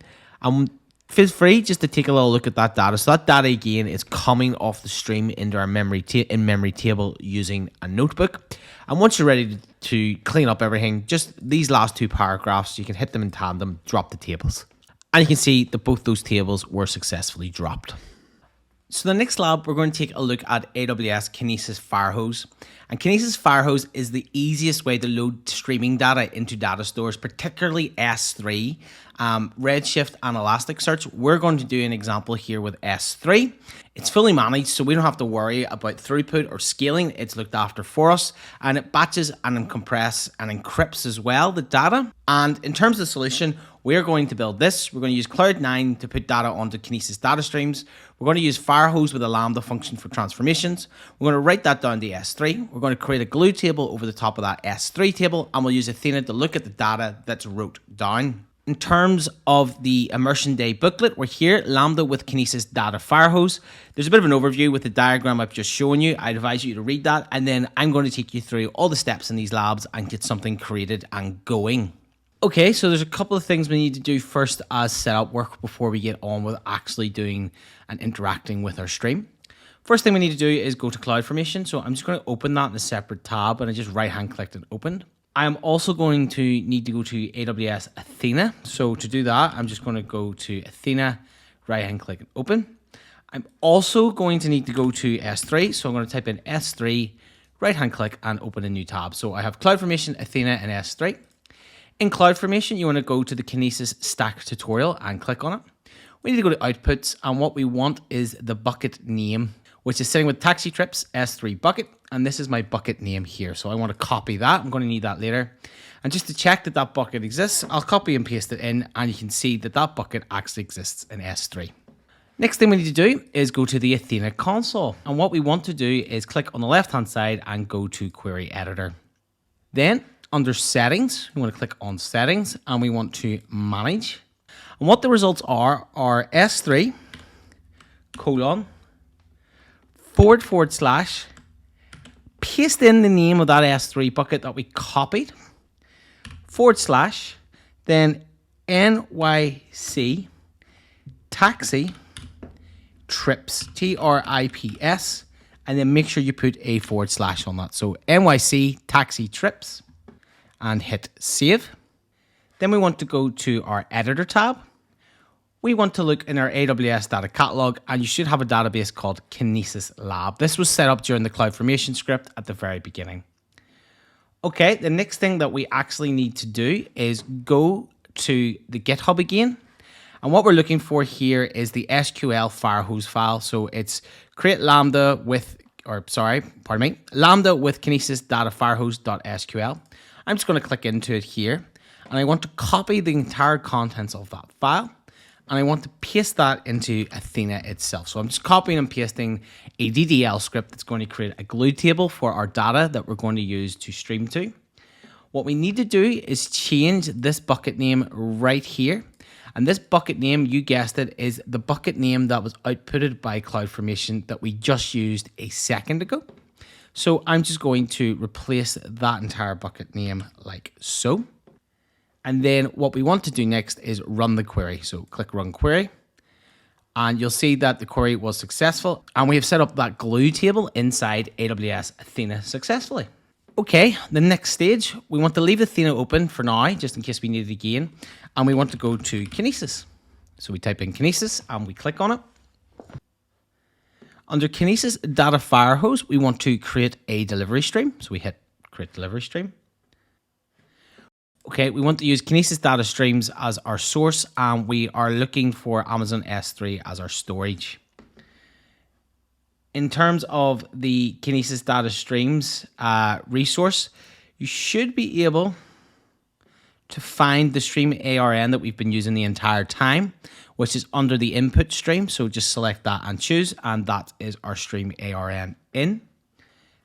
Feel free just to take a little look at that data. So that data again is coming off the stream into our in-memory table using a notebook. And once you're ready to clean up everything, just these last two paragraphs, you can hit them in tandem, drop the tables. And you can see that both those tables were successfully dropped. So the next lab, we're going to take a look at AWS Kinesis Firehose. And Kinesis Firehose is the easiest way to load streaming data into data stores, particularly S3. Redshift and Elasticsearch. We're going to do an example here with S3. It's fully managed, so we don't have to worry about throughput or scaling. It's looked after for us, and it batches and compresses and encrypts as well the data. And in terms of the solution, we're going to build this. We're going to use Cloud9 to put data onto Kinesis Data Streams. We're going to use Firehose with a Lambda function for transformations. We're going to write that down to S3. We're going to create a glue table over the top of that S3 table, and we'll use Athena to look at the data that's wrote down. In terms of the Immersion Day booklet, we're here, Lambda with Kinesis Data Firehose. There's a bit of an overview with the diagram I've just shown you. I'd advise you to read that, and then I'm going to take you through all the steps in these labs and get something created and going. Okay, so there's a couple of things we need to do first as setup work before we get on with actually doing and interacting with our stream. First thing we need to do is go to CloudFormation. So I'm just going to open that in a separate tab, and I just right-hand clicked and opened. I am also going to need to go to AWS Athena. So to do that, I'm just going to go to Athena, right-hand click and open. I'm also going to need to go to S3. So I'm going to type in S3, right-hand click and open a new tab. So I have CloudFormation, Athena, and S3. In CloudFormation, you want to go to the Kinesis stack tutorial and click on it. We need to go to outputs, and what we want is the bucket name, which is sitting with taxi trips S3 bucket. And this is my bucket name here. So I want to copy that. I'm going to need that later. And just to check that that bucket exists, I'll copy and paste it in, and you can see that that bucket actually exists in S3. Next thing we need to do is go to the Athena console. And what we want to do is click on the left-hand side and go to Query Editor. Then under Settings, we want to click on Settings, and we want to Manage. And what the results are S3 : / paste in the name of that S3 bucket that we copied, / then NYC taxi trips, TRIPS, and then make sure you put a / on that. So NYC taxi trips, and hit save. Then we want to go to our editor tab. We want to look in our AWS data catalog, and you should have a database called Kinesis Lab. This was set up during the CloudFormation script at the very beginning. Okay, the next thing that we actually need to do is go to the GitHub again. And what we're looking for here is the SQL Firehose file. So it's create Lambda with, Lambda with Kinesis Data Firehose.sql. I'm just going to click into it here, and I want to copy the entire contents of that file. And I want to paste that into Athena itself. So I'm just copying and pasting a DDL script that's going to create a glue table for our data that we're going to use to stream to. What we need to do is change this bucket name right here. And this bucket name, you guessed it, is the bucket name that was outputted by CloudFormation that we just used a second ago. So I'm just going to replace that entire bucket name like so. And then what we want to do next is run the query. So click Run Query, and you'll see that the query was successful, and we have set up that glue table inside AWS Athena successfully. Okay, the next stage, we want to leave Athena open for now, just in case we need it again, and we want to go to Kinesis. So we type in Kinesis, and we click on it. Under Kinesis Data Firehose, we want to create a delivery stream. So we hit Create Delivery Stream. Okay, we want to use Kinesis Data Streams as our source, and we are looking for Amazon S3 as our storage. In terms of the Kinesis Data Streams resource, you should be able to find the stream ARN that we've been using the entire time, which is under the input stream. So just select that and choose, and that is our stream ARN in.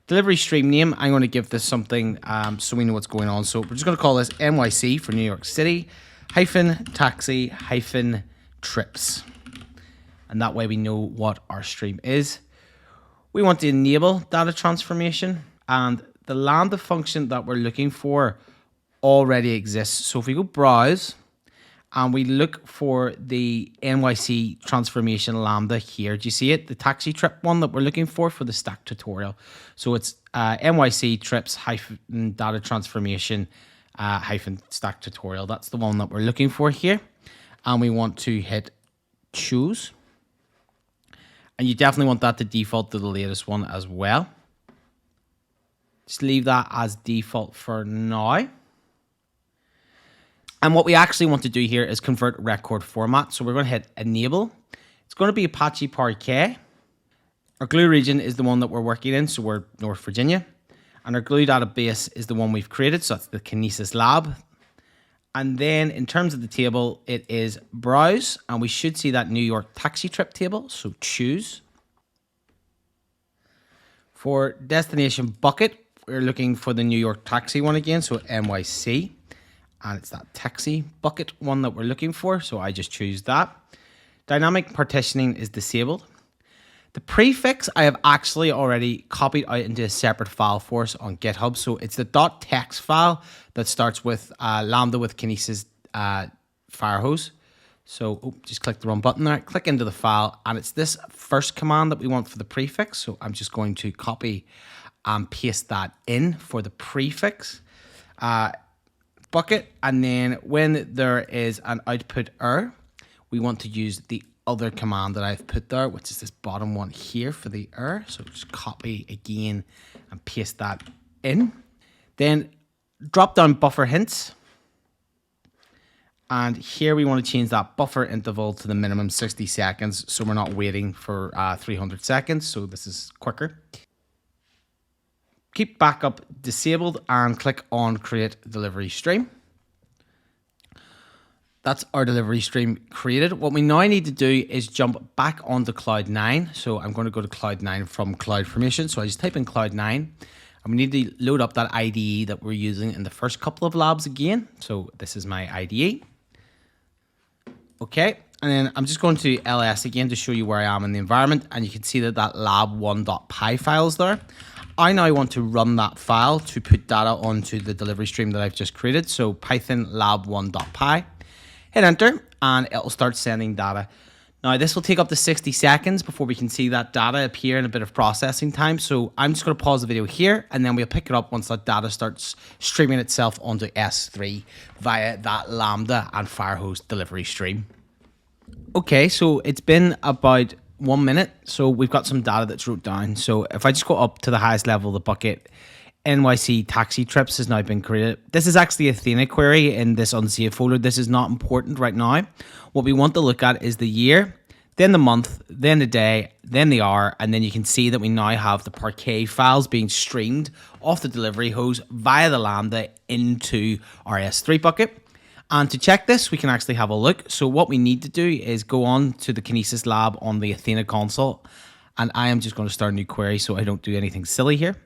Delivery stream name, I'm going to give this something so we know what's going on. So we're just going to call this NYC for New York City, -taxi, -trips. And that way we know what our stream is. We want to enable data transformation, and the Lambda function that we're looking for already exists. So if we go browse and we look for the NYC transformation Lambda here, do you see it? The taxi trip one that we're looking for the stack tutorial. So it's NYC trips -data transformation -stack tutorial. That's the one that we're looking for here. And we want to hit choose. And you definitely want that to default to the latest one as well. Just leave that as default for now. And what we actually want to do here is convert record format. So we're going to hit enable. It's going to be Apache Parquet. Our glue region is the one that we're working in, so we're North Virginia. And our glue database is the one we've created, so that's the Kinesis lab. And then in terms of the table, it is browse, and we should see that New York taxi trip table, so choose. For destination bucket, we're looking for the New York taxi one again, so NYC. And it's that taxi bucket one that we're looking for, so I just choose that. Dynamic partitioning is disabled. The prefix I have actually already copied out into a separate file for us on GitHub. So it's the .text file that starts with Lambda with Kinesis Firehose. So just click the run button there, click into the file, and it's this first command that we want for the prefix. So I'm just going to copy and paste that in for the prefix bucket. And then when there is an output error, we want to use the other command that I've put there, which is this bottom one here for the error. So just copy again and paste that in. Then drop down buffer hints. And here we want to change that buffer interval to the minimum 60 seconds. So we're not waiting for 300 seconds. So this is quicker. Keep backup disabled and click on create delivery stream. That's our delivery stream created. What we now need to do is jump back onto Cloud9. So I'm going to go to Cloud9 from CloudFormation. So I just type in Cloud9 and we need to load up that IDE that we're using in the first couple of labs again. So this is my IDE. Okay. And then I'm just going to ls again to show you where I am in the environment. And you can see that that lab1.py file is there. I now want to run that file to put data onto the delivery stream that I've just created. So Python lab1.py. Hit enter and it'll start sending data. Now this will take up to 60 seconds before we can see that data appear in a bit of processing time. So I'm just going to pause the video here and then we'll pick it up once that data starts streaming itself onto S3 via that Lambda and Firehose delivery stream. Okay, so it's been about 1 minute. So we've got some data that's wrote down. So if I just go up to the highest level of the bucket, NYC taxi trips has now been created. This is actually a Athena query in this unsaved folder. This is not important right now. What we want to look at is the year, then the month, then the day, then the hour, and then you can see that we now have the Parquet files being streamed off the delivery hose via the Lambda into our S3 bucket. And to check this, we can actually have a look. So what we need to do is go on to the Kinesis lab on the Athena console. And I am just going to start a new query so I don't do anything silly here.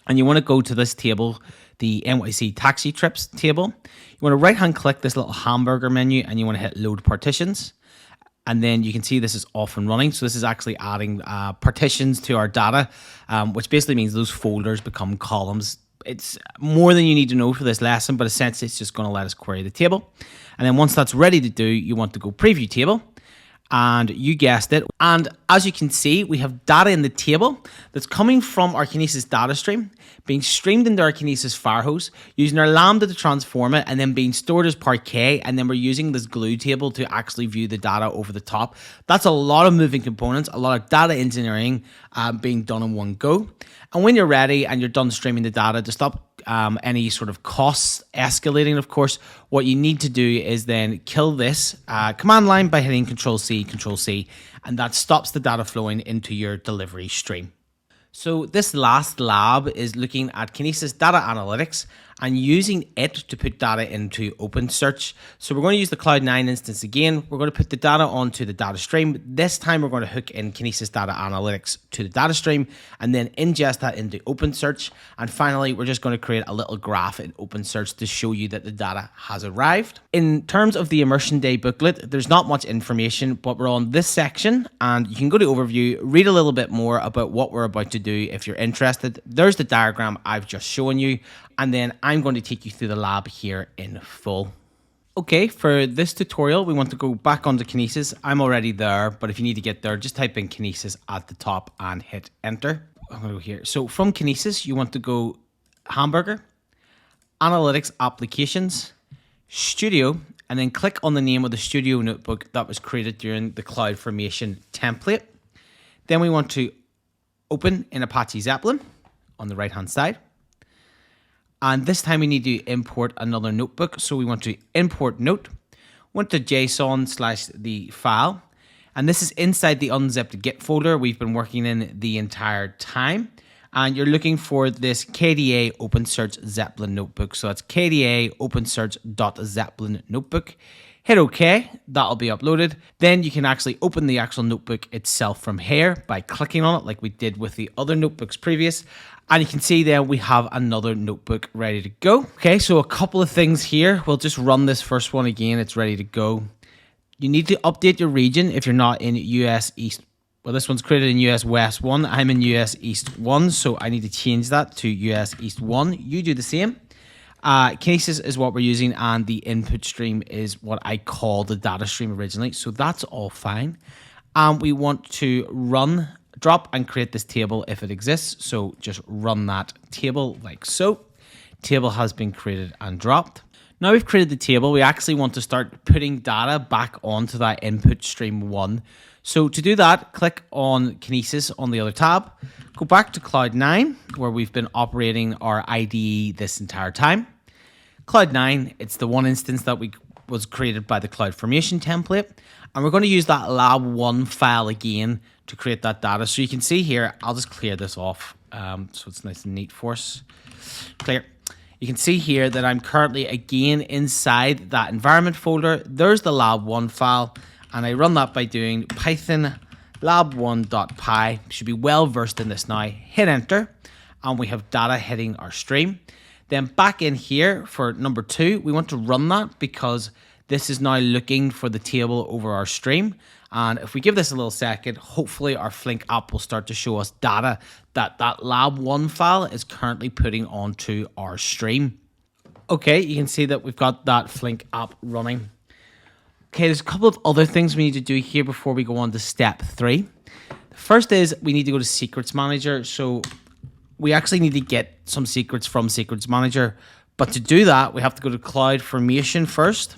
And you want to go to this table, the NYC taxi trips table. You want to right hand click this little hamburger menu and you want to hit load partitions. And then you can see this is off and running. So this is actually adding partitions to our data, which basically means those folders become columns. It's more than you need to know for this lesson, but essentially it's just going to let us query the table. And then once that's ready to do, you want to go preview table. And you guessed it. And as you can see, we have data in the table that's coming from our Kinesis data stream, being streamed into our Kinesis Firehose, using our Lambda to transform it, and then being stored as Parquet. And then we're using this glue table to actually view the data over the top. That's a lot of moving components, a lot of data engineering being done in one go. And when you're ready and you're done streaming the data, to stop any sort of costs escalating, of course, what you need to do is then kill this command line by hitting Control-C, Control-C, and that stops the data flowing into your delivery stream. So this last lab is looking at Kinesis data analytics and using it to put data into OpenSearch. So we're going to use the Cloud9 instance again. We're going to put the data onto the data stream. This time we're going to hook in Kinesis data analytics to the data stream and then ingest that into OpenSearch. And finally, we're just going to create a little graph in OpenSearch to show you that the data has arrived. In terms of the Immersion Day booklet, there's not much information, but we're on this section and you can go to overview, read a little bit more about what we're about to do if you're interested. There's the diagram I've just shown you. And then I'm going to take you through the lab here in full. Okay, for this tutorial, we want to go back onto Kinesis. I'm already there, but if you need to get there, just type in Kinesis at the top and hit enter. I'm going to go here. So from Kinesis, you want to go Hamburger, Analytics Applications, Studio, and then click on the name of the Studio notebook that was created during the CloudFormation template. Then we want to open in Apache Zeppelin on the right-hand side. And this time we need to import another notebook. So we want to import note, went to JSON / the file. And this is inside the unzipped Git folder we've been working in the entire time. And you're looking for this KDA OpenSearch Zeppelin notebook. So that's KDA OpenSearch.Zeppelin notebook. Hit OK, that'll be uploaded. Then you can actually open the actual notebook itself from here by clicking on it like we did with the other notebooks previous. And you can see there we have another notebook ready to go. Okay, so a couple of things here. We'll just run this first one again. It's ready to go. You need to update your region if you're not in US East. Well, this one's created in US West 1. I'm in US East 1, so I need to change that to US East 1. You do the same. Kinesis is what we're using, and the input stream is what I called the data stream originally. So that's all fine. We want to run, drop, and create this table if it exists. So just run that table like so. Table has been created and dropped. Now we've created the table, we actually want to start putting data back onto that input stream 1. So to do that, click on Kinesis on the other tab, go back to Cloud9, where we've been operating our IDE this entire time. Cloud9, it's the one instance that was created by the CloudFormation template. And we're going to use that lab1 file again to create that data. So you can see here, I'll just clear this off so it's nice and neat for us. Clear. You can see here that I'm currently again inside that environment folder. There's the lab1 file. And I run that by doing Python lab1.py. Should be well versed in this now. Hit enter, and we have data hitting our stream. Then back in here for number 2, we want to run that because this is now looking for the table over our stream. And if we give this a little second, hopefully our Flink app will start to show us data that lab1 file is currently putting onto our stream. Okay, you can see that we've got that Flink app running. Okay, there's a couple of other things we need to do here before we go on to step 3. The first is we need to go to Secrets Manager. So we actually need to get some secrets from Secrets Manager. But to do that, we have to go to CloudFormation first.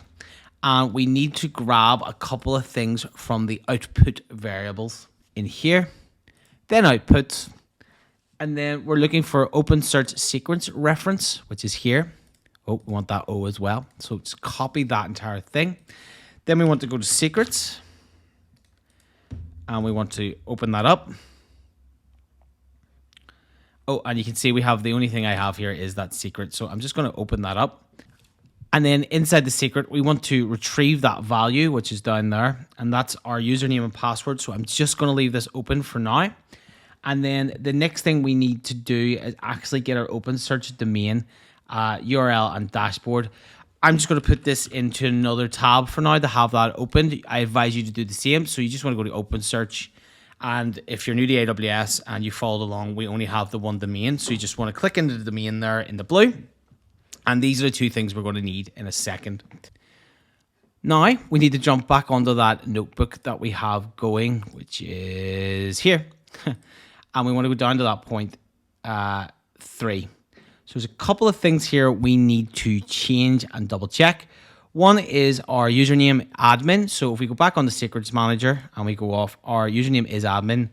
And we need to grab a couple of things from the output variables in here. Then output. And then we're looking for OpenSearch sequence reference, which is here. Oh, we want that O as well. So just copy that entire thing. Then we want to go to secrets, and we want to open that up. Oh, and you can see we have the only thing I have here is that secret. So I'm just going to open that up. And then inside the secret, we want to retrieve that value, which is down there. And that's our username and password. So I'm just going to leave this open for now. And then the next thing we need to do is actually get our OpenSearch domain, URL, and dashboard. I'm just going to put this into another tab for now to have that opened. I advise you to do the same. So you just want to go to OpenSearch. And if you're new to AWS and you followed along, we only have the one domain. So you just want to click into the domain there in the blue. And these are the 2 things we're going to need in a second. Now we need to jump back onto that notebook that we have going, which is here. And we want to go down to that point 3. So there's a couple of things here we need to change and double check. One is our username admin. So if we go back on the Secrets Manager and we go off, our username is admin.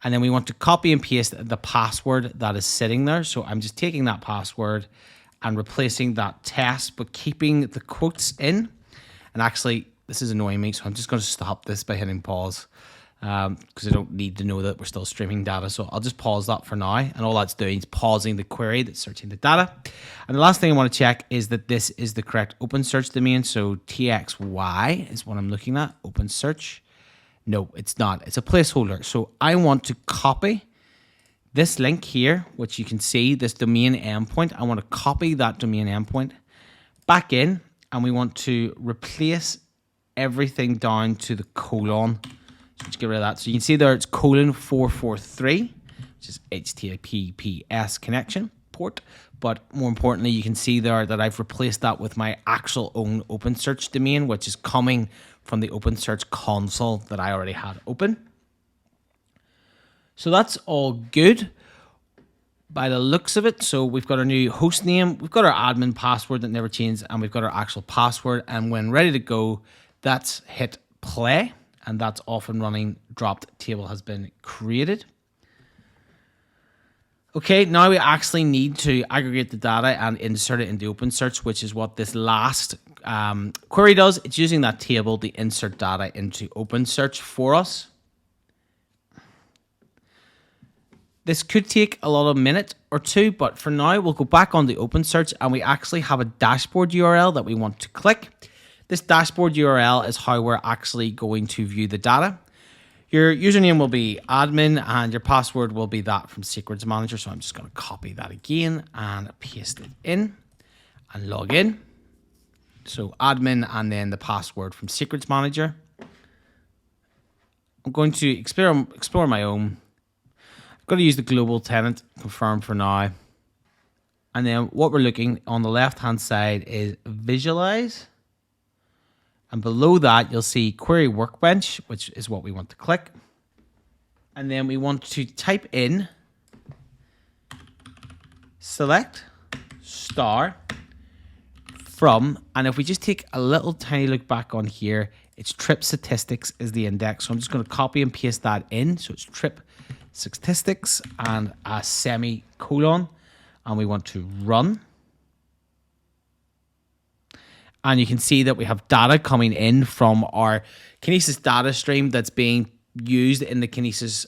And then we want to copy and paste the password that is sitting there. So I'm just taking that password and replacing that test, but keeping the quotes in. And actually, this is annoying me, so I'm just going to stop this by hitting pause. Because I don't need to know that we're still streaming data. So I'll just pause that for now. And all that's doing is pausing the query that's searching the data. And the last thing I want to check is that this is the correct OpenSearch domain. So TXY is what I'm looking at, OpenSearch. No, it's not. It's a placeholder. So I want to copy this link here, which you can see, this domain endpoint. I want to copy that domain endpoint back in. And we want to replace everything down to the colon. Let's get rid of that. So you can see there it's :443, which is HTTPS connection port. But more importantly, you can see there that I've replaced that with my actual own OpenSearch domain, which is coming from the OpenSearch console that I already had open. So that's all good by the looks of it. So we've got our new host name, we've got our admin password that never changed, and we've got our actual password. And when ready to go, that's hit play. And that's off and running. Dropped table has been created. Okay, now we actually need to aggregate the data and insert it into OpenSearch, which is what this last query does. It's using that table to insert data into OpenSearch for us. This could take a lot of minute or two, but for now we'll go back on the OpenSearch and we actually have a dashboard URL that we want to click. This dashboard URL is how we're actually going to view the data. Your username will be admin and your password will be that from Secrets Manager. So I'm just going to copy that again and paste it in and log in. So admin and then the password from Secrets Manager. I'm going to explore my own. I've got to use the global tenant, confirm for now. And then what we're looking on the left-hand side is visualize. And below that, you'll see Query Workbench, which is what we want to click. And then we want to type in select star from, and if we just take a little tiny look back on here, it's trip statistics is the index. So I'm just going to copy and paste that in. So it's trip statistics and a semicolon, and we want to run. And you can see that we have data coming in from our Kinesis data stream that's being used in the Kinesis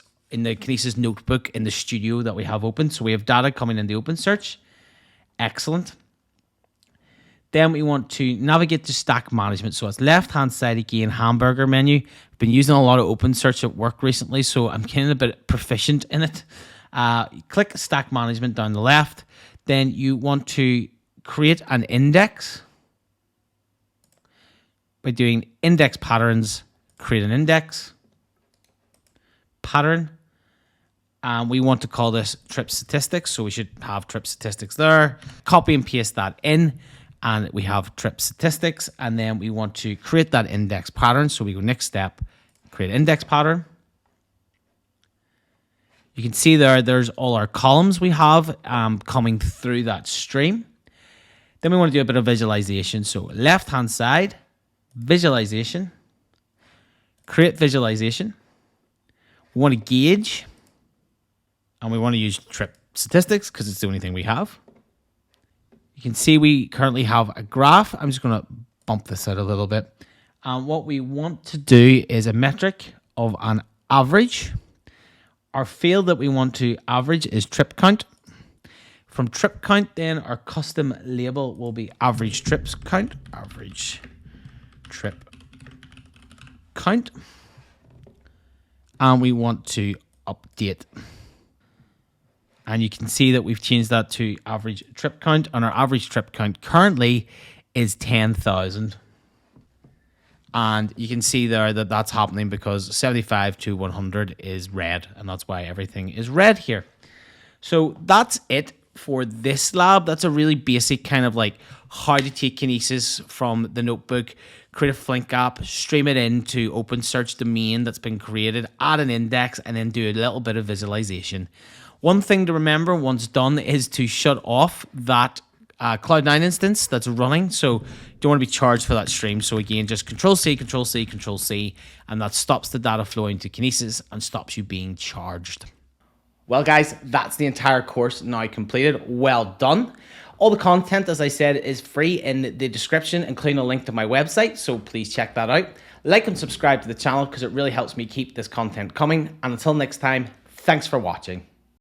notebook in the studio that we have open. So we have data coming in the OpenSearch. Excellent. Then we want to navigate to stack management. So it's left-hand side again, hamburger menu. I've been using a lot of OpenSearch at work recently, so I'm kind of a bit proficient in it. Click stack management down the left. Then you want to create an index. By doing index patterns, create an index pattern. And we want to call this trip statistics. So we should have trip statistics there. Copy and paste that in. And we have trip statistics. And then we want to create that index pattern. So we go next step, create index pattern. You can see there's all our columns we have coming through that stream. Then we want to do a bit of visualization. So left-hand side, visualization, create visualization. We want to gauge, and we want to use trip statistics because it's the only thing we have. You can see we currently have a graph. I'm just going to bump this out a little bit. And what we want to do is a metric of an average. Our field that we want to average is trip count. From trip count, then our custom label will be average trips count, average trip count, and we want to update, and you can see that we've changed that to average trip count, and our average trip count currently is 10,000, and you can see there that that's happening because 75 to 100 is red, and that's why everything is red here. So that's it for this lab. That's a really basic kind of like how to take Kinesis from the notebook, create a Flink app, stream it into OpenSearch domain that's been created, add an index, and then do a little bit of visualization. One thing to remember once done is to shut off that Cloud9 instance that's running. So you don't want to be charged for that stream. So again, just Control-C, Control-C, Control-C, and that stops the data flowing to Kinesis and stops you being charged. Well, guys, that's the entire course now completed. Well done. All the content, as I said, is free in the description, including a link to my website, so please check that out. Like and subscribe to the channel because it really helps me keep this content coming. And until next time, thanks for watching.